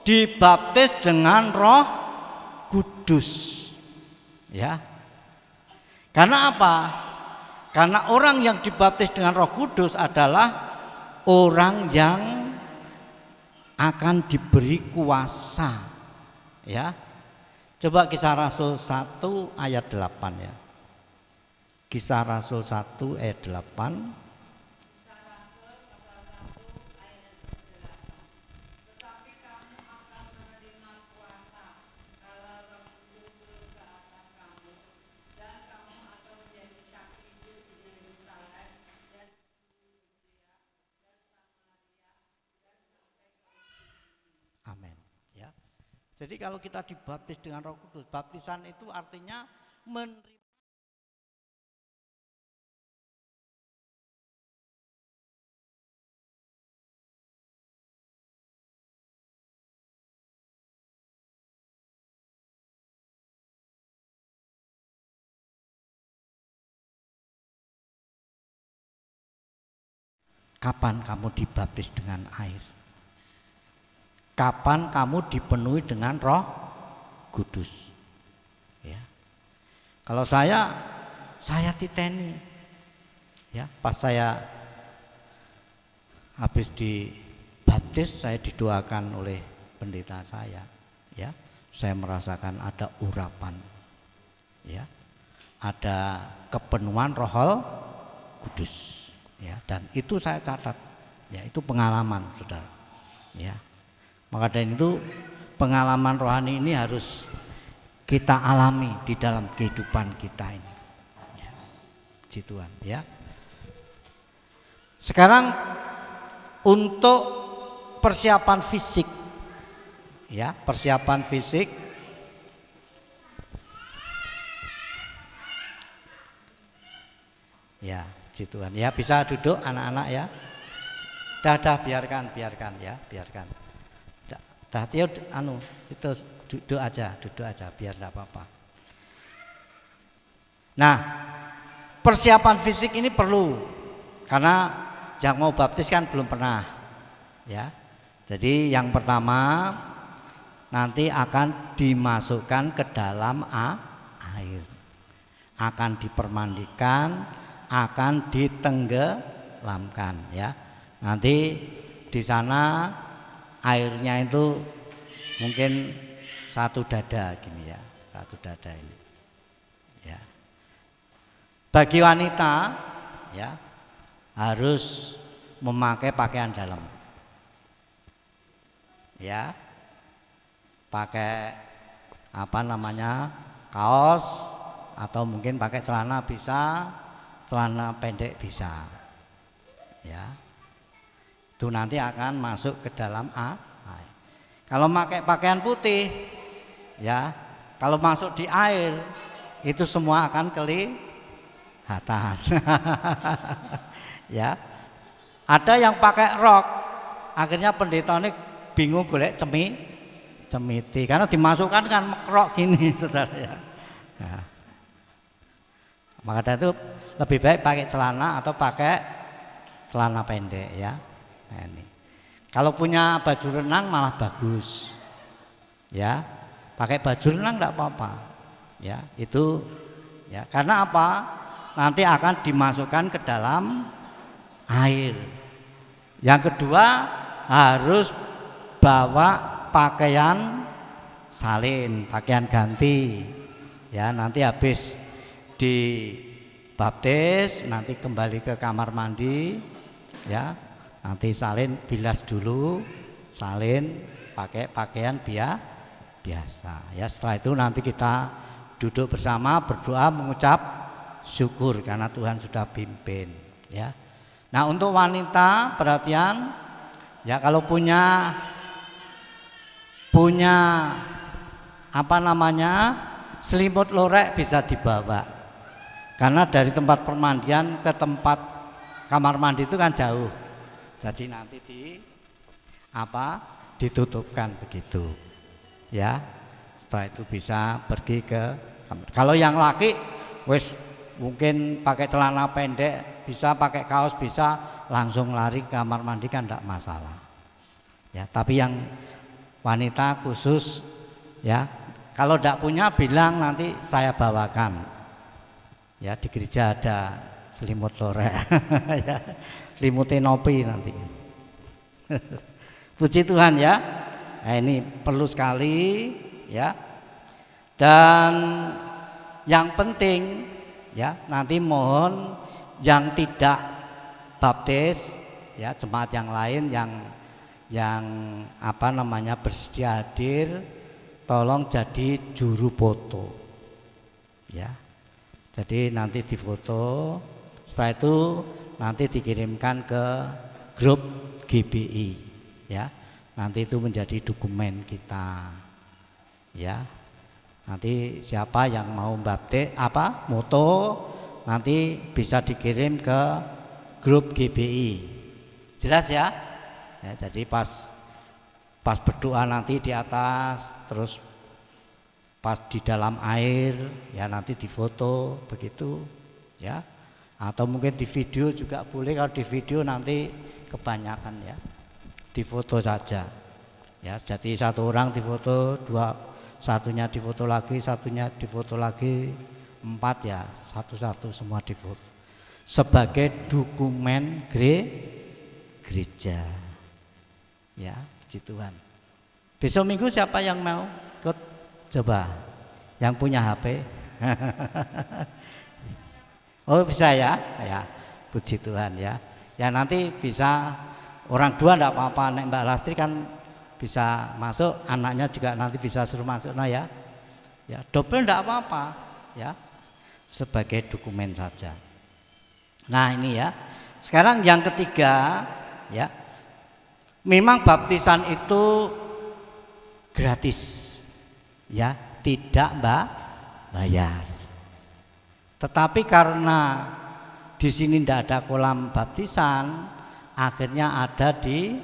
dibaptis dengan Roh Kudus, ya. Karena apa? Karena orang yang dibaptis dengan Roh Kudus adalah orang yang akan diberi kuasa, ya. Coba Kisah Rasul 1 ayat 8, ya. Kisah Rasul 1 ayat 8. Amin, ya. Jadi kalau kita dibaptis dengan Roh Kudus, baptisan itu artinya menerima. Kapan kamu dibaptis dengan air? Kapan kamu dipenuhi dengan Roh Kudus? Ya. Kalau saya titeni. Ya, pas saya habis dibaptis, saya didoakan oleh pendeta saya. Ya, saya merasakan ada urapan. Ya, ada kepenuhan Roh Kudus. Ya, dan itu saya catat. Ya, itu pengalaman, Saudara. Ya. Maka dari itu pengalaman rohani ini harus kita alami di dalam kehidupan kita ini. Ya. Puji Tuhan, ya. Sekarang untuk persiapan fisik. Ya, persiapan fisik. Ya, puji Tuhan. Ya, bisa duduk anak-anak ya. Dah biarkan ya, biarkan. Dah Tio itu duduk aja biar enggak apa-apa. Nah, persiapan fisik ini perlu karena yang mau baptis kan belum pernah. Ya. Jadi yang pertama nanti akan dimasukkan ke dalam air. Akan dipermandikan, akan ditenggelamkan ya. Nanti di sana airnya itu mungkin 1 dada gini ya, 1 dada ini. Ya. Bagi wanita ya harus memakai pakaian dalam. Ya. Pakai kaos atau mungkin pakai celana bisa, celana pendek bisa. Ya. Itu nanti akan masuk ke dalam air. Kalau pakai pakaian putih, ya, kalau masuk di air itu semua akan kelihatan. Ya, ada yang pakai rok, akhirnya pendeta ini bingung golek cemiti karena dimasukkan kan rok gini, saudara ya. Nah, maka dari itu lebih baik pakai celana atau pakai celana pendek ya. Nah, ini. Kalau punya baju renang malah bagus. Ya. Pakai baju renang enggak apa-apa. Ya, itu ya. Karena apa? Nanti akan dimasukkan ke dalam air. Yang kedua harus bawa pakaian salin, pakaian ganti. Ya, nanti habis dibaptis nanti kembali ke kamar mandi ya. Nanti salin bilas dulu, salin pakai pakaian biasa. Ya, setelah itu nanti kita duduk bersama berdoa mengucap syukur karena Tuhan sudah pimpin. Ya. Nah, untuk wanita perhatian, ya kalau punya selimut lorek bisa dibawa. Karena dari tempat permandian ke tempat kamar mandi itu kan jauh. Jadi nanti ditutupkan begitu. Ya. Setelah itu bisa pergi ke kamar. Kalau yang laki wis mungkin pakai celana pendek, bisa pakai kaos, bisa langsung lari ke kamar mandi kan enggak masalah. Ya, tapi yang wanita khusus ya, kalau enggak punya bilang nanti saya bawakan. Ya, di gereja ada selimut lorek. Ya. Selimutnya nopi nanti. Puji Tuhan ya. Nah, ini perlu sekali ya. Dan yang penting ya, nanti mohon yang tidak baptis ya, jemaat yang lain yang bersedia hadir, tolong jadi juru foto. Ya. Jadi nanti difoto, setelah itu nanti dikirimkan ke grup GBI ya. Nanti itu menjadi dokumen kita Ya. Nanti siapa yang mau baptis moto nanti bisa dikirim ke grup GBI. Jelas ya? Ya, jadi pas berdoa nanti di atas, terus pas di dalam air ya nanti difoto begitu ya. Atau mungkin di video juga boleh, kalau di video nanti kebanyakan ya. Difoto saja. Ya, jadi satu orang difoto, satunya difoto lagi, satunya difoto lagi, 4 ya, satu-satu semua difoto sebagai dokumen gereja. Ya, puji Tuhan. Besok minggu siapa yang mau ikut? Coba, yang punya HP. Oh bisa ya, ya, puji Tuhan ya. Ya nanti bisa orang dua enggak apa-apa, nek Mbak Lastri kan bisa masuk, anaknya juga nanti bisa suruh masuk, nah ya. Ya, double enggak apa-apa ya. Sebagai dokumen saja. Nah, ini ya. Sekarang yang ketiga ya. Memang baptisan itu gratis. Ya, tidak bayar. Tetapi karena di sini tidak ada kolam baptisan, akhirnya ada di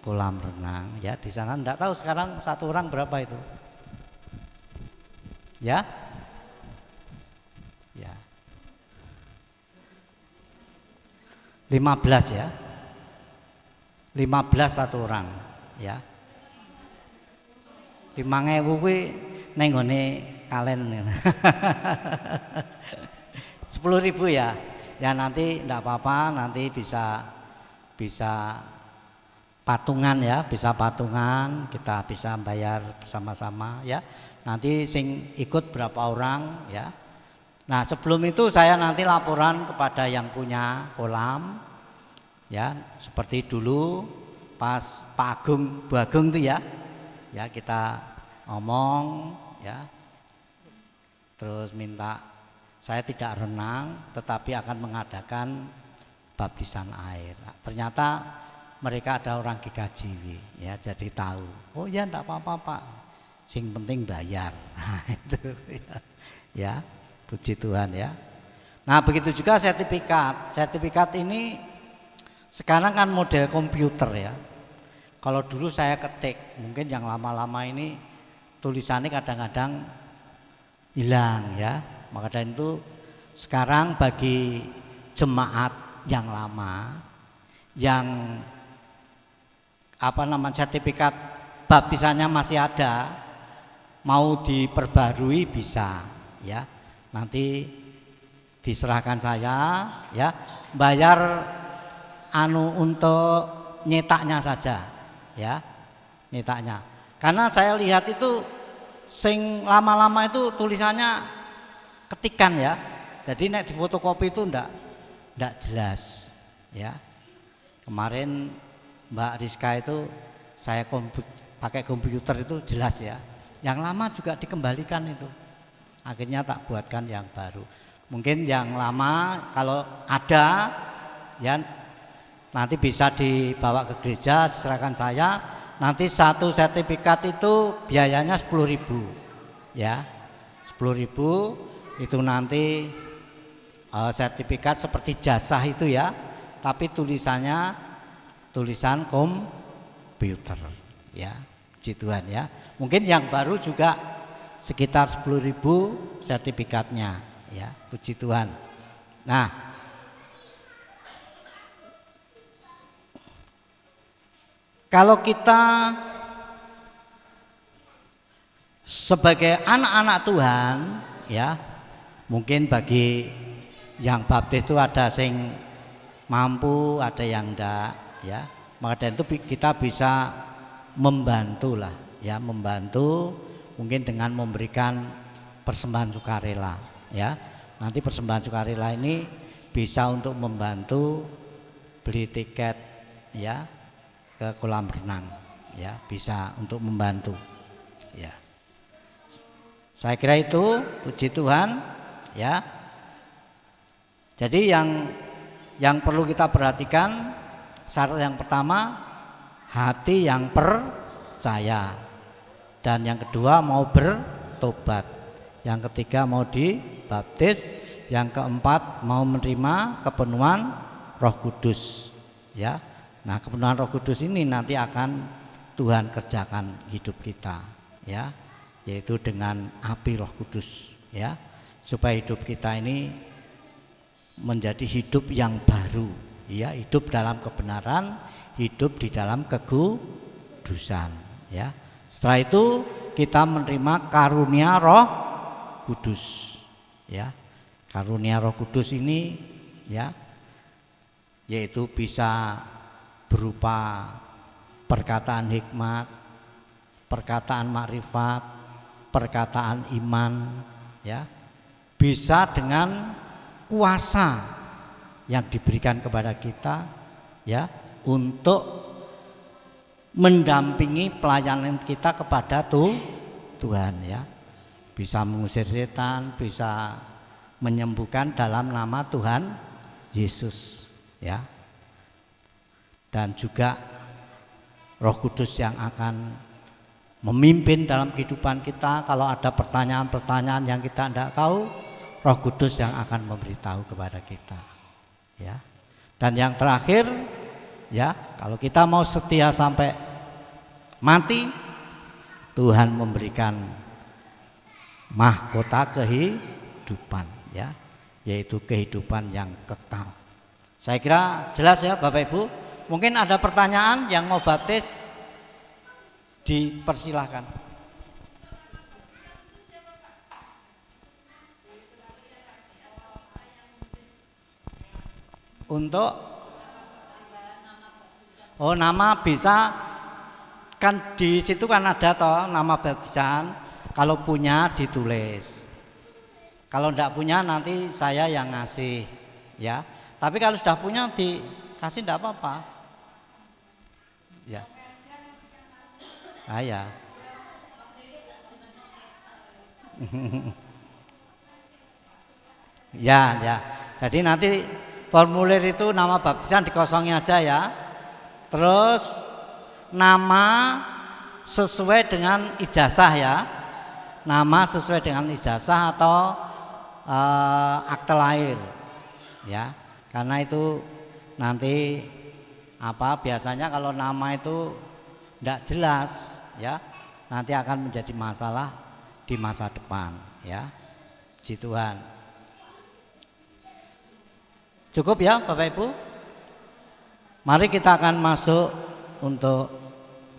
kolam renang ya. Di sana enggak tahu sekarang satu orang berapa itu ya. Ya 15 ya, 15 satu orang ya. 5.000 kuwi ning nggone kalen 10.000 ya. Ya nanti enggak apa-apa, nanti bisa patungan ya, bisa patungan, kita bisa bayar bersama-sama ya. Nanti sing ikut berapa orang ya. Nah, sebelum itu saya nanti laporan kepada yang punya kolam ya, seperti dulu pas Pak Agung, Bu Agung itu ya. Ya, kita ngomong ya. Terus minta saya tidak renang tetapi akan mengadakan baptisan air. Nah, ternyata mereka ada orang GKJW ya, jadi tahu. Oh ya enggak apa-apa Pak, sing penting bayar. Nah, itu ya, puji Tuhan ya. Nah begitu juga sertifikat ini sekarang kan model komputer ya. Kalau dulu saya ketik, mungkin yang lama-lama ini tulisannya kadang-kadang hilang ya. Maka dari itu sekarang bagi jemaat yang lama, yang sertifikat baptisannya masih ada, mau diperbarui bisa ya. Nanti diserahkan saya ya, bayar untuk nyetaknya saja ya, nyetaknya. Karena saya lihat itu sing lama-lama itu tulisannya ketikan ya. Jadi nek di fotokopi itu enggak jelas ya. Kemarin Mbak Rizka itu saya pakai komputer itu jelas ya. Yang lama juga dikembalikan itu. Akhirnya tak buatkan yang baru. Mungkin yang lama kalau ada ya nanti bisa dibawa ke gereja, diserahkan saya. Nanti satu sertifikat itu biayanya 10.000 ya. 10.000 itu nanti sertifikat seperti jasa itu ya, tapi tulisannya tulisan komputer ya. Puji Tuhan ya. Mungkin yang baru juga sekitar 10.000 sertifikatnya ya. Puji Tuhan. Nah, kalau kita sebagai anak-anak Tuhan ya, mungkin bagi yang baptis itu ada sing mampu, ada yang enggak ya. Maka dari itu kita bisa membantu lah ya, membantu mungkin dengan memberikan persembahan sukarela ya. Nanti persembahan sukarela ini bisa untuk membantu beli tiket ya ke kolam renang ya, bisa untuk membantu ya. Saya kira itu, puji Tuhan ya. Jadi yang perlu kita perhatikan, syarat yang pertama hati yang percaya. dan yang kedua mau bertobat, yang ketiga mau dibaptis, yang keempat mau menerima kepenuhan Roh Kudus, ya. Nah, kepenuhan Roh Kudus ini nanti akan Tuhan kerjakan hidup kita, ya, yaitu dengan api Roh Kudus, ya, supaya hidup kita ini menjadi hidup yang baru, ya, hidup dalam kebenaran, hidup di dalam kekudusan, ya. Setelah itu kita menerima karunia Roh Kudus, ya. Karunia Roh Kudus ini, ya, yaitu bisa berupa perkataan hikmat, perkataan makrifat, perkataan iman, ya, bisa dengan kuasa yang diberikan kepada kita, ya, untuk mendampingi pelayanan kita kepada Tuhan, ya, bisa mengusir setan, bisa menyembuhkan dalam nama Tuhan Yesus, ya. Dan juga Roh Kudus yang akan memimpin dalam kehidupan kita. Kalau ada pertanyaan-pertanyaan yang kita tidak tahu, Roh Kudus yang akan memberitahu kepada kita, ya. Dan yang terakhir, ya, kalau kita mau setia sampai mati, Tuhan memberikan mahkota kehidupan, ya, yaitu kehidupan yang kekal. Saya kira jelas ya Bapak Ibu. Mungkin ada pertanyaan yang mau baptis, dipersilahkan. Untuk nama bisa, kan di situ kan ada toh nama baptisan. Kalau punya ditulis. Kalau enggak punya nanti saya yang ngasih, ya. Tapi kalau sudah punya dikasih enggak apa-apa. Ya. Ya. Ya. Jadi nanti formulir itu nama baptisan dikosongin aja, ya. Terus nama sesuai dengan ijazah, ya. Nama sesuai dengan ijazah atau akte lahir, ya. Karena itu nanti biasanya kalau nama itu tidak jelas, ya, nanti akan menjadi masalah di masa depan, ya. Puji Tuhan. Cukup ya Bapak Ibu. Mari kita akan masuk untuk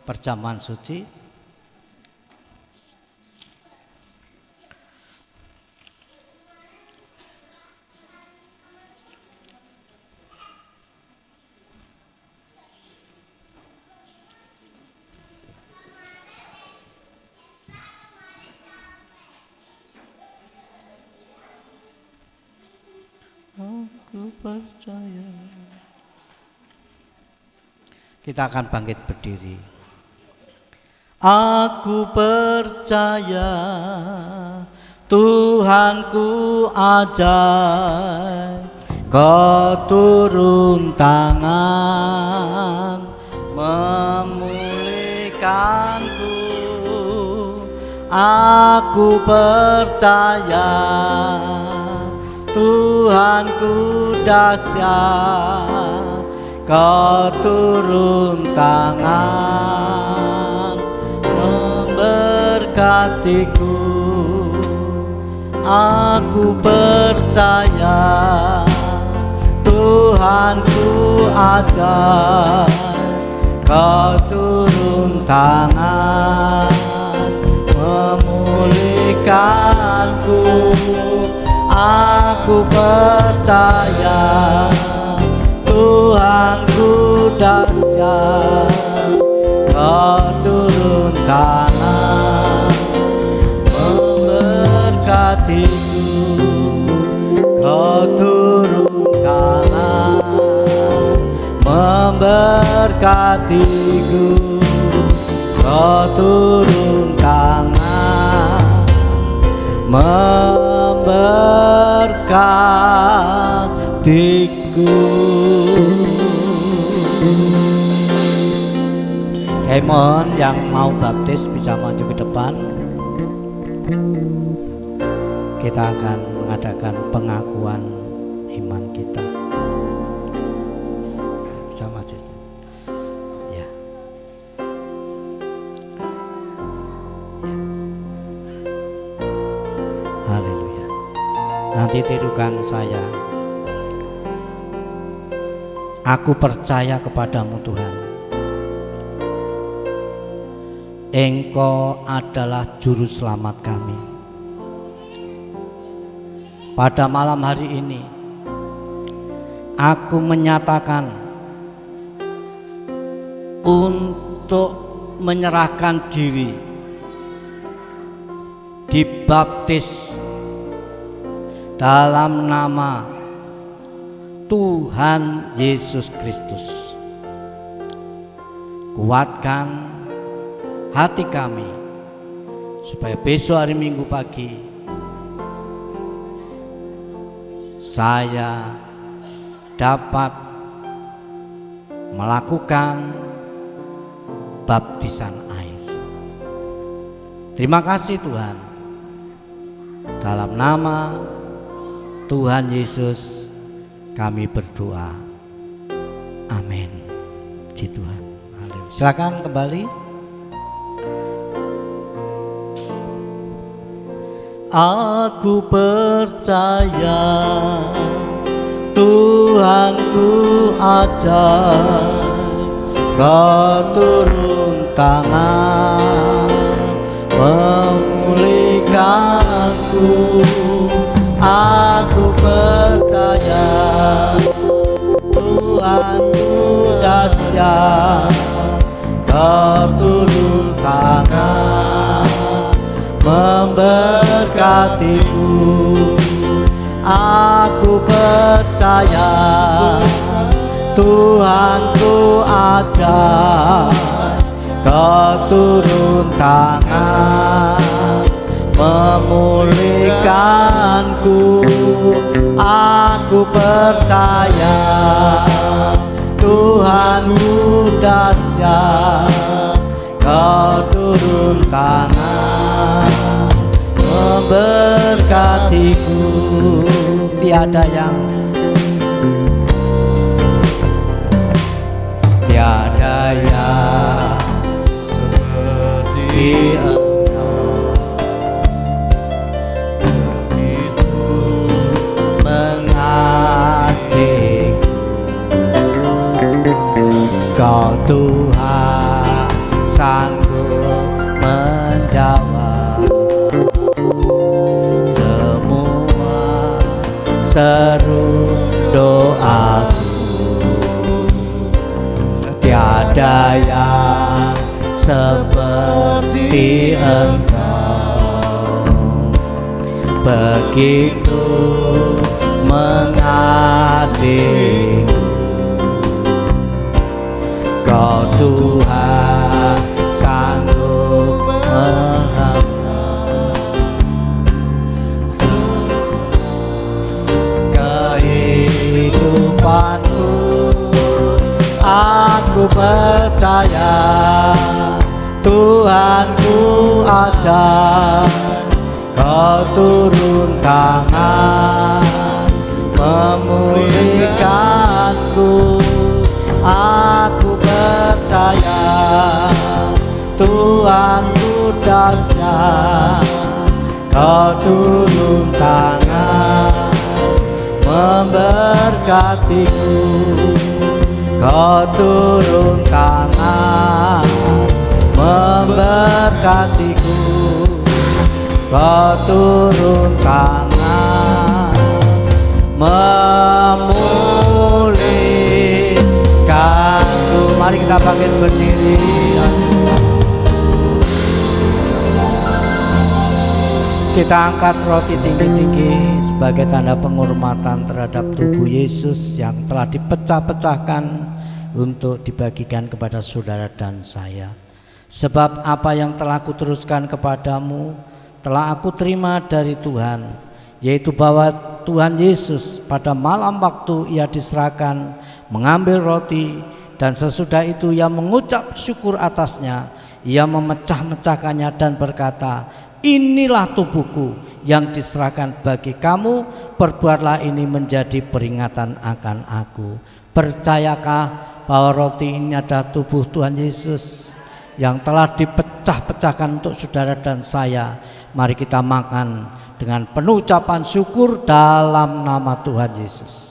perjamuan suci. Aku percaya. Kita akan bangkit berdiri. Aku percaya Tuhanku ajaib, Kau turun tangan memulihkanku. Aku percaya Tuhanku dahsyat, Kau turun tangan memberkatiku. Aku percaya Tuhanku ajaib, Kau turun tangan memulihkanku. Aku percaya Tuhanku dahsyat, Kau turun tangan memberkatiku. Kau turun tangan memberkatiku. Kau turun tangan memberkatiku. Saya mohon yang mau baptis bisa maju ke depan. Kita akan mengadakan pengakuan iman kita. Bisa maju. Ya. Ya. Haleluya. Nanti tirukan saya. Aku percaya kepadamu Tuhan. Engkau adalah juru selamat kami. Pada malam hari ini aku menyatakan untuk menyerahkan diri, dibaptis dalam nama Tuhan Yesus Kristus. Kuatkan hati kami supaya besok hari Minggu pagi saya dapat melakukan baptisan air. Terima kasih Tuhan. Dalam nama Tuhan Yesus kami berdoa. Amin. Puji Tuhan. Haleluya. Silakan kembali. Aku percaya Tuhanku ajar, Kau turun tangan memulihkanku. Aku percaya Tuhanku dahsyat, Kau turun tangan memberkatiku. Aku percaya Tuhanku ajar, Kau turun tangan memulihkanku. Aku percaya Tuhanku dahsyat, Kau turun tangan memberkatiku. Tiada yang seperti Engkau, begitu mengasihiku. Kau Tuhan sanggup menjawab semua seru doaku. Tiada yang seperti Engkau, begitu mengasihiku. Kau Tuhan sanggup menghapus kehidupanku. Aku percaya Tuhanku ajar, Kau turun tangan memulihkanku. Aku percaya Tuhanku dahsyat, Kau turun tangan memberkatiku. Kau turun tangan memberkatiku. Kau turun tangan memulihkanku. Mari kita bangkit berdiri. Kita angkat roti tinggi-tinggi sebagai tanda penghormatan terhadap tubuh Yesus yang telah dipecah-pecahkan untuk dibagikan kepada saudara dan saya. Sebab apa yang telah kuteruskan kepadamu telah aku terima dari Tuhan, yaitu bahwa Tuhan Yesus pada malam waktu ia diserahkan mengambil roti, Dan sesudah itu ia mengucap syukur atasnya. Ia memecah-mecahkannya dan berkata, inilah tubuhku yang diserahkan bagi kamu, perbuatlah ini menjadi peringatan akan aku. Percayakah bahwa roti ini adalah tubuh Tuhan Yesus yang telah dipecah-pecahkan untuk saudara dan saya? Mari kita makan dengan penuh ucapan syukur dalam nama Tuhan Yesus.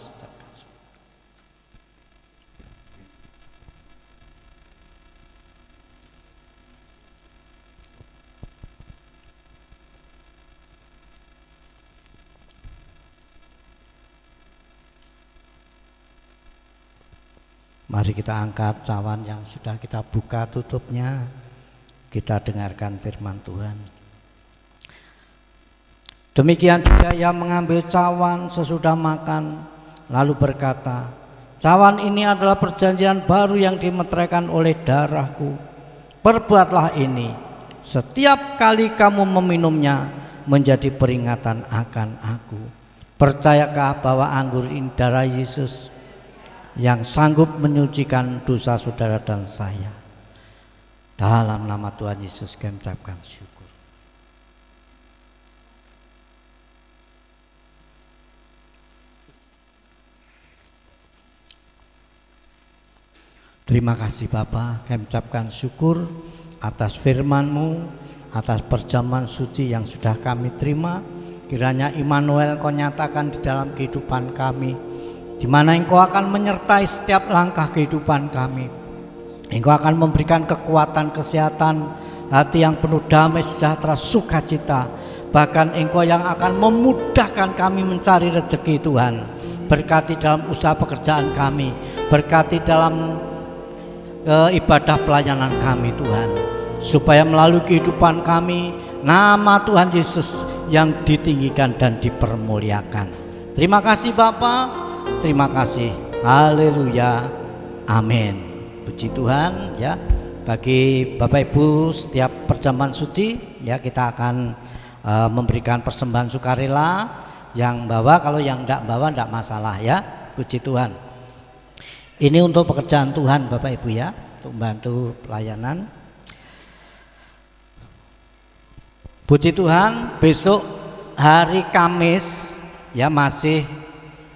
Mari kita angkat cawan yang sudah kita buka tutupnya. Kita dengarkan firman Tuhan. Demikian juga ia mengambil cawan sesudah makan, lalu berkata, cawan ini adalah perjanjian baru yang dimeteraikan oleh darahku. Perbuatlah ini setiap kali kamu meminumnya menjadi peringatan akan aku. Percayakah bahwa anggur ini darah Yesus yang sanggup menyucikan dosa saudara dan saya? Dalam nama Tuhan Yesus kami ucapkan syukur. Terima kasih Bapa, kami ucapkan syukur atas firman-Mu, atas perjamuan suci yang sudah kami terima. Kiranya Immanuel Kau nyatakan di dalam kehidupan kami, di mana Engkau akan menyertai setiap langkah kehidupan kami. Engkau akan memberikan kekuatan, kesehatan, hati yang penuh damai, sejahtera, sukacita. Bahkan Engkau yang akan memudahkan kami mencari rezeki Tuhan. Berkati dalam usaha pekerjaan kami, berkati dalam ibadah pelayanan kami Tuhan, supaya melalui kehidupan kami nama Tuhan Yesus yang ditinggikan dan dipermuliakan. Terima kasih Bapa, terima kasih. Haleluya, amin. Puji Tuhan ya. Bagi Bapak Ibu setiap perjamuan suci ya kita akan memberikan persembahan sukarela. Yang bawa, kalau yang tidak bawa tidak masalah ya. Puji Tuhan. Ini untuk pekerjaan Tuhan Bapak Ibu ya, untuk membantu pelayanan. Puji Tuhan, besok hari Kamis ya masih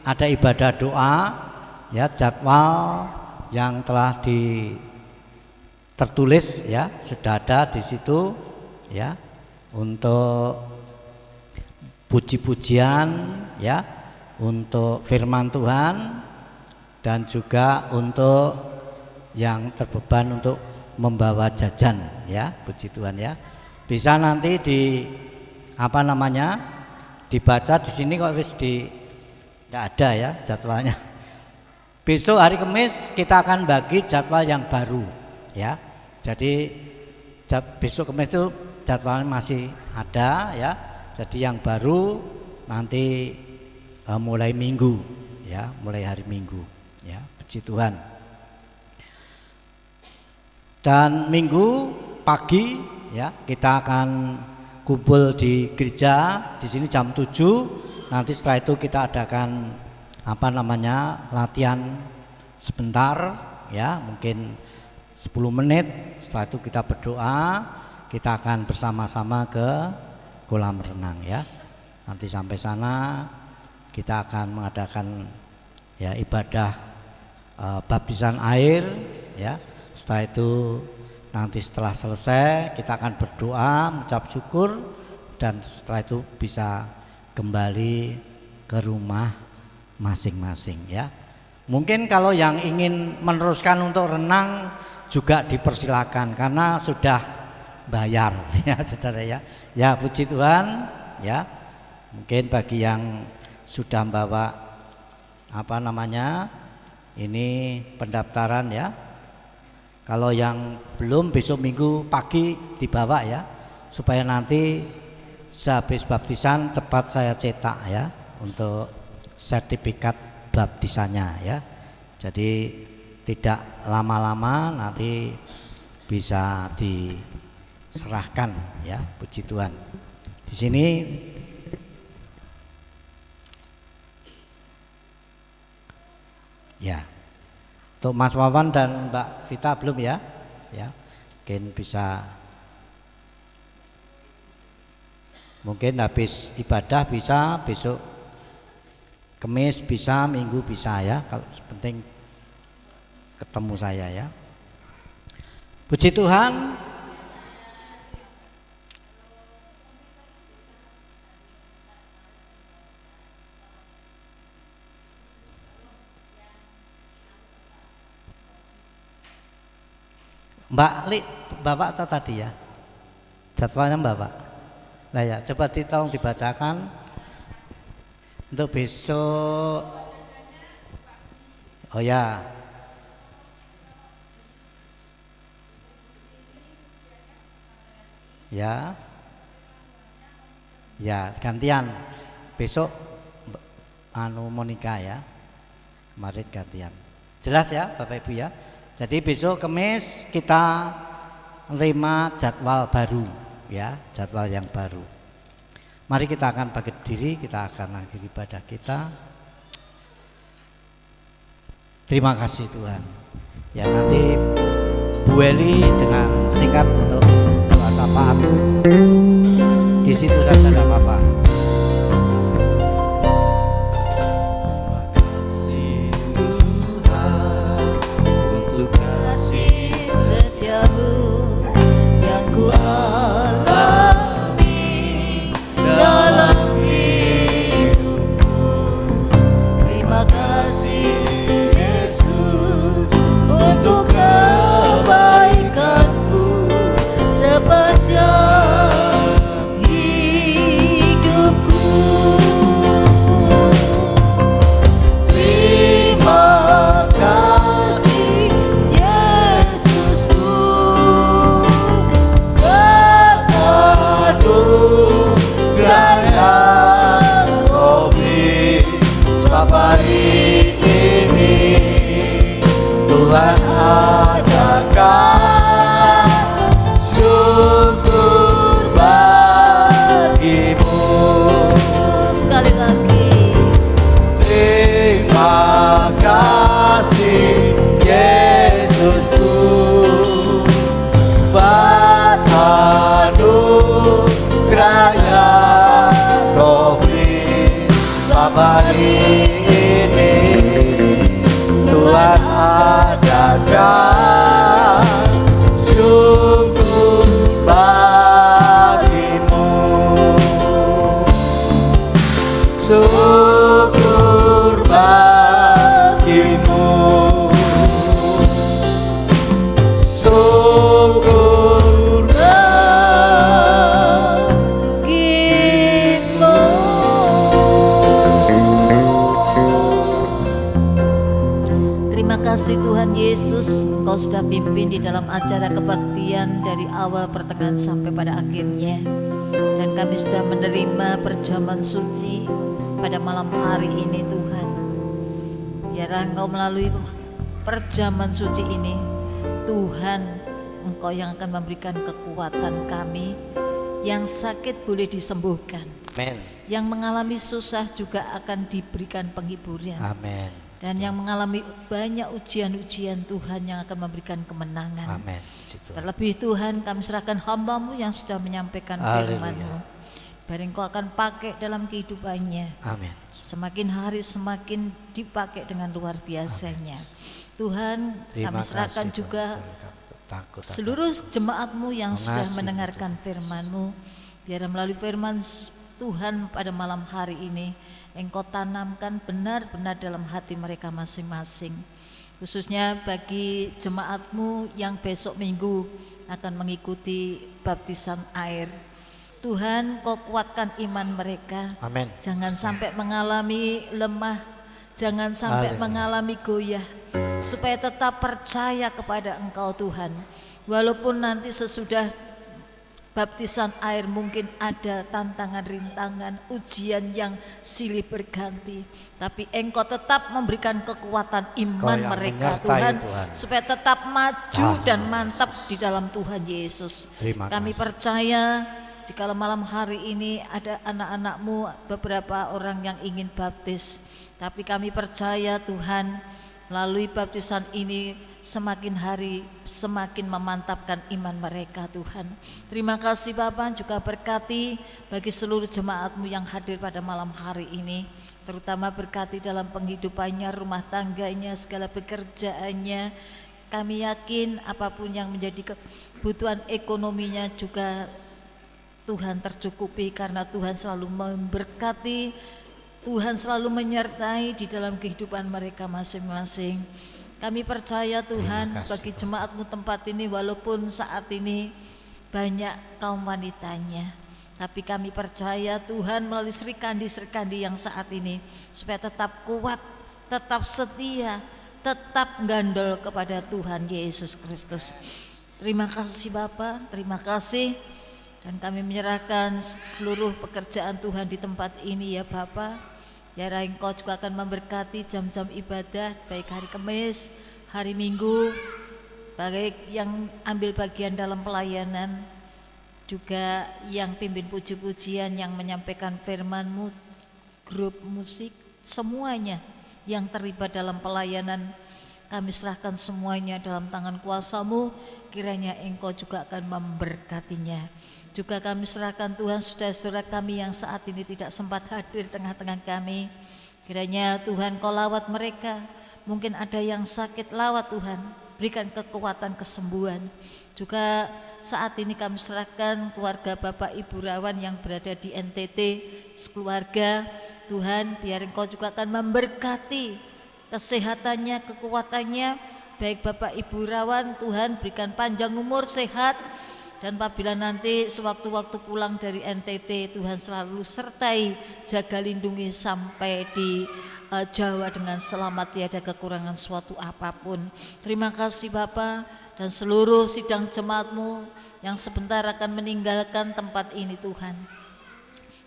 ada ibadah doa ya, jadwal yang telah tertulis ya, sudah ada di situ ya, untuk puji-pujian ya, untuk firman Tuhan, dan juga untuk yang terbeban untuk membawa jajan ya. Puji Tuhan ya. Bisa nanti dibaca di sini kok enggak ada ya jadwalnya. Besok hari Kamis kita akan bagi jadwal yang baru ya. Jadi besok Kamis itu jadwalnya masih ada ya. Jadi yang baru nanti mulai Minggu ya, mulai hari Minggu ya. Puji Tuhan. Dan Minggu pagi ya kita akan kumpul di gereja di sini jam 7. Nanti setelah itu kita adakan latihan sebentar ya, mungkin 10 menit. Setelah itu kita berdoa, kita akan bersama-sama ke kolam renang ya. Nanti sampai sana kita akan mengadakan ya ibadah baptisan air ya. Setelah itu nanti setelah selesai kita akan berdoa, mengucap syukur, dan setelah itu bisa kembali ke rumah masing-masing ya. Mungkin kalau yang ingin meneruskan untuk renang juga dipersilakan karena sudah bayar ya saudara ya. Ya puji Tuhan ya. Mungkin bagi yang sudah membawa ini pendaftaran ya. Kalau yang belum besok Minggu pagi dibawa ya, supaya nanti sehabis baptisan cepat saya cetak ya untuk sertifikat baptisannya ya. Jadi tidak lama-lama, nanti bisa diserahkan ya. Puji Tuhan. Di sini ya Untuk Mas Wawan dan Mbak Vita belum ya? Ya, mungkin bisa, mungkin habis ibadah bisa, besok Kamis bisa, Minggu bisa ya. Kalau penting ketemu saya ya. Puji Tuhan. Mbak Li, Bapak tadi ya, jadwalnya Bapak. Nah ya, coba tolong dibacakan untuk besok. Oh ya, ya, ya gantian. Besok Monica ya, kemarin gantian. Jelas ya Bapak Ibu ya. Jadi besok Kamis kita menerima jadwal baru ya, jadwal yang baru. Mari kita akan bangkit diri, kita akan akhiri ibadah kita. Terima kasih Tuhan. Ya nanti Bu Eli dengan singkat untuk doa sapaan. Di situ saja enggak apa-apa. Engkau sudah pimpin di dalam acara kebaktian dari awal, pertengahan sampai pada akhirnya. Dan kami sudah menerima perjamuan suci pada malam hari ini Tuhan. Biarlah Engkau melalui perjamuan suci ini Tuhan, Engkau yang akan memberikan kekuatan kami. Yang sakit boleh disembuhkan. Amen. Yang mengalami susah juga akan diberikan penghiburan. Amen. Dan yang mengalami banyak ujian-ujian Tuhan yang akan memberikan kemenangan. Amin. Terlebih Tuhan, kami serahkan hamba-Mu yang sudah menyampaikan firman-Mu. Biar Engkau akan pakai dalam kehidupannya. Amin. Semakin hari semakin dipakai dengan luar biasanya. Amin. Tuhan, kami serahkan juga seluruh jemaat-Mu yang sudah mendengarkan firman-Mu. Biar melalui firman Tuhan pada malam hari ini Engkau tanamkan benar-benar dalam hati mereka masing-masing. Khususnya bagi jemaat-Mu yang besok Minggu akan mengikuti baptisan air. Tuhan, Kau kuatkan iman mereka. Amin. Jangan sampai mengalami lemah, jangan sampai mengalami goyah, supaya tetap percaya kepada Engkau Tuhan. Walaupun nanti sesudah baptisan air mungkin ada tantangan, rintangan, ujian yang silih berganti, tapi Engkau tetap memberikan kekuatan iman mereka Tuhan, supaya tetap maju dan mantap di dalam Tuhan Yesus. Kami percaya jika malam hari ini ada anak-anak-Mu, beberapa orang yang ingin baptis, tapi kami percaya Tuhan, melalui baptisan ini semakin hari semakin memantapkan iman mereka Tuhan. Terima kasih Bapa, juga berkati bagi seluruh jemaat-Mu yang hadir pada malam hari ini, terutama berkati dalam penghidupannya, rumah tangganya, segala pekerjaannya. Kami yakin apapun yang menjadi kebutuhan ekonominya juga Tuhan tercukupi, karena Tuhan selalu memberkati, Tuhan selalu menyertai di dalam kehidupan mereka masing-masing. Kami percaya Tuhan bagi jemaat-Mu tempat ini, walaupun saat ini banyak kaum wanitanya, tapi kami percaya Tuhan melalui serikandi-serikandi yang saat ini supaya tetap kuat, tetap setia, tetap gandol kepada Tuhan Yesus Kristus. Terima kasih Bapa, terima kasih. Dan kami menyerahkan seluruh pekerjaan Tuhan di tempat ini ya Bapa. Ya, Engkau juga akan memberkati jam-jam ibadah, baik hari Kamis, hari Minggu, baik yang ambil bagian dalam pelayanan, juga yang pimpin puji-pujian, yang menyampaikan firman-Mu, grup musik, semuanya yang terlibat dalam pelayanan. Kami serahkan semuanya dalam tangan kuasa-Mu, kiranya Engkau juga akan memberkatinya. Juga kami serahkan Tuhan saudara-saudara kami yang saat ini tidak sempat hadir tengah-tengah kami. Kiranya Tuhan Kau lawat mereka. Mungkin ada yang sakit, lawat Tuhan, berikan kekuatan, kesembuhan. Juga saat ini kami serahkan keluarga Bapak Ibu Rawan yang berada di NTT, sekeluarga. Tuhan, biar Engkau juga akan memberkati kesehatannya, kekuatannya. Baik Bapak Ibu Rawan, Tuhan berikan panjang umur, sehat. Dan apabila nanti sewaktu-waktu pulang dari NTT, Tuhan selalu sertai, jaga lindungi sampai di Jawa dengan selamat, tiada kekurangan suatu apapun. Terima kasih Bapa, dan seluruh sidang jemaat-Mu yang sebentar akan meninggalkan tempat ini Tuhan.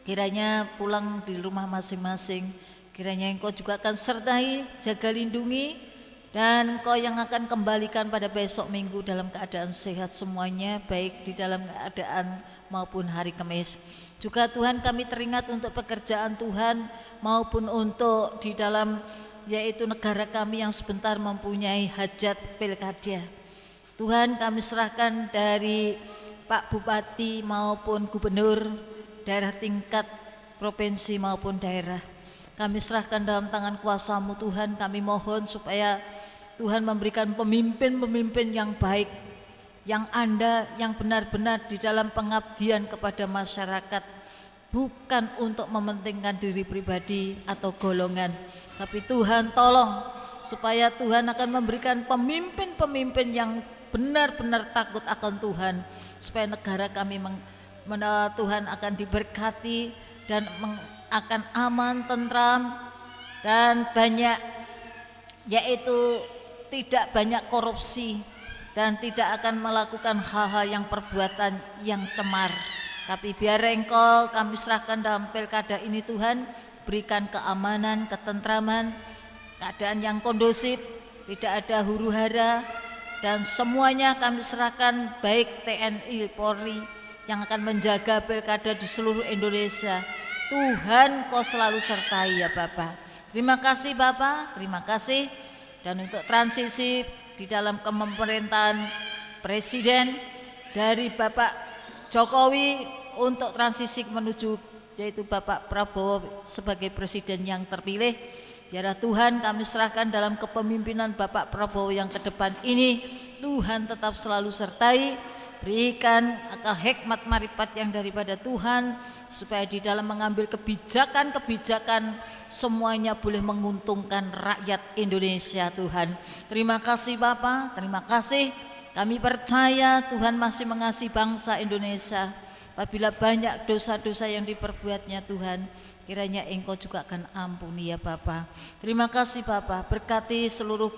Kiranya pulang di rumah masing-masing, kiranya Engkau juga akan sertai, jaga lindungi, dan Engkau yang akan kembalikan pada besok Minggu dalam keadaan sehat semuanya, baik di dalam keadaan maupun hari Kamis. Juga Tuhan kami teringat untuk pekerjaan Tuhan maupun untuk di dalam yaitu negara kami yang sebentar mempunyai hajat pilkada. Tuhan kami serahkan dari Pak Bupati maupun Gubernur, daerah tingkat provinsi maupun daerah. Kami serahkan dalam tangan kuasa-Mu Tuhan. Kami mohon supaya Tuhan memberikan pemimpin-pemimpin yang baik, yang andal, yang benar-benar di dalam pengabdian kepada masyarakat, bukan untuk mementingkan diri pribadi atau golongan, tapi Tuhan tolong supaya Tuhan akan memberikan pemimpin-pemimpin yang benar-benar takut akan Tuhan, supaya negara kami Tuhan akan diberkati dan akan aman, tentram, dan banyak, yaitu tidak banyak korupsi, dan tidak akan melakukan hal-hal yang perbuatan yang cemar. Tapi biar Engkau kami serahkan dalam pilkada ini Tuhan, berikan keamanan, ketentraman, keadaan yang kondusif, tidak ada huru-hara, dan semuanya kami serahkan, baik TNI, Polri yang akan menjaga pilkada di seluruh Indonesia. Tuhan Kau selalu sertai ya Bapak. Terima kasih Bapak, terima kasih. Dan untuk transisi di dalam pemerintahan Presiden dari Bapak Jokowi untuk transisi menuju yaitu Bapak Prabowo sebagai Presiden yang terpilih, biarlah Tuhan kami serahkan dalam kepemimpinan Bapak Prabowo yang ke depan ini, Tuhan tetap selalu sertai, berikan akal hikmat marifat yang daripada Tuhan, supaya di dalam mengambil kebijakan-kebijakan semuanya boleh menguntungkan rakyat Indonesia Tuhan. Terima kasih Bapak, terima kasih. Kami percaya Tuhan masih mengasihi bangsa Indonesia. Apabila banyak dosa-dosa yang diperbuatnya Tuhan, kiranya Engkau juga akan ampuni ya Bapak. Terima kasih Bapak, berkati seluruh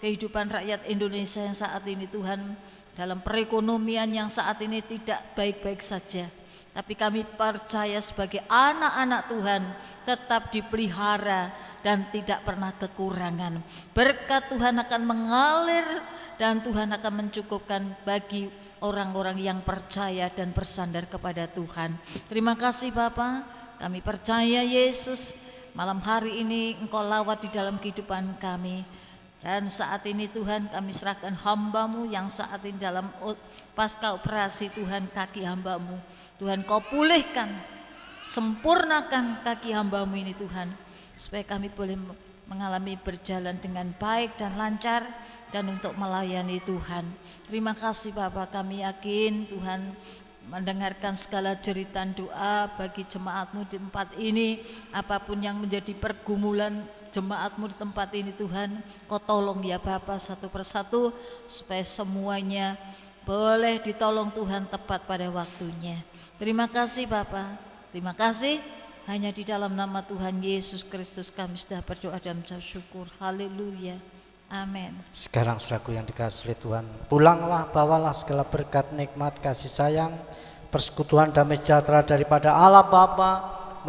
kehidupan rakyat Indonesia yang saat ini Tuhan, dalam perekonomian yang saat ini tidak baik-baik saja. Tapi kami percaya sebagai anak-anak Tuhan tetap dipelihara dan tidak pernah kekurangan. Berkat Tuhan akan mengalir dan Tuhan akan mencukupkan bagi orang-orang yang percaya dan bersandar kepada Tuhan. Terima kasih Bapa, kami percaya Yesus malam hari ini Engkau lawat di dalam kehidupan kami. Dan saat ini Tuhan kami serahkan hamba-Mu yang saat ini dalam pasca operasi Tuhan kaki hamba-Mu. Tuhan Kau pulihkan, sempurnakan kaki hamba-Mu ini Tuhan. Supaya kami boleh mengalami berjalan dengan baik dan lancar dan untuk melayani Tuhan. Terima kasih Bapak, kami yakin Tuhan mendengarkan segala jeritan doa bagi jemaat-Mu di tempat ini. Apapun yang menjadi pergumulan jemaat-Mu di tempat ini Tuhan, Kau tolong ya Bapa satu persatu supaya semuanya boleh ditolong Tuhan tepat pada waktunya. Terima kasih Bapa, terima kasih. Hanya di dalam nama Tuhan Yesus Kristus kami sudah berdoa dan mengucap syukur. Haleluya, amin. Sekarang saudaraku yang dikasihi Tuhan, pulanglah, bawalah segala berkat, nikmat, kasih sayang, persekutuan, damai sejahtera daripada Allah Bapa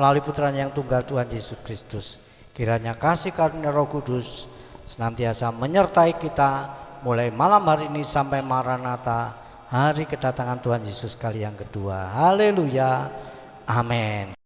melalui putranya yang tunggal Tuhan Yesus Kristus. Kiranya kasih karunia Roh Kudus senantiasa menyertai kita mulai malam hari ini sampai Maranatha, hari kedatangan Tuhan Yesus kali yang kedua. Haleluya, amin.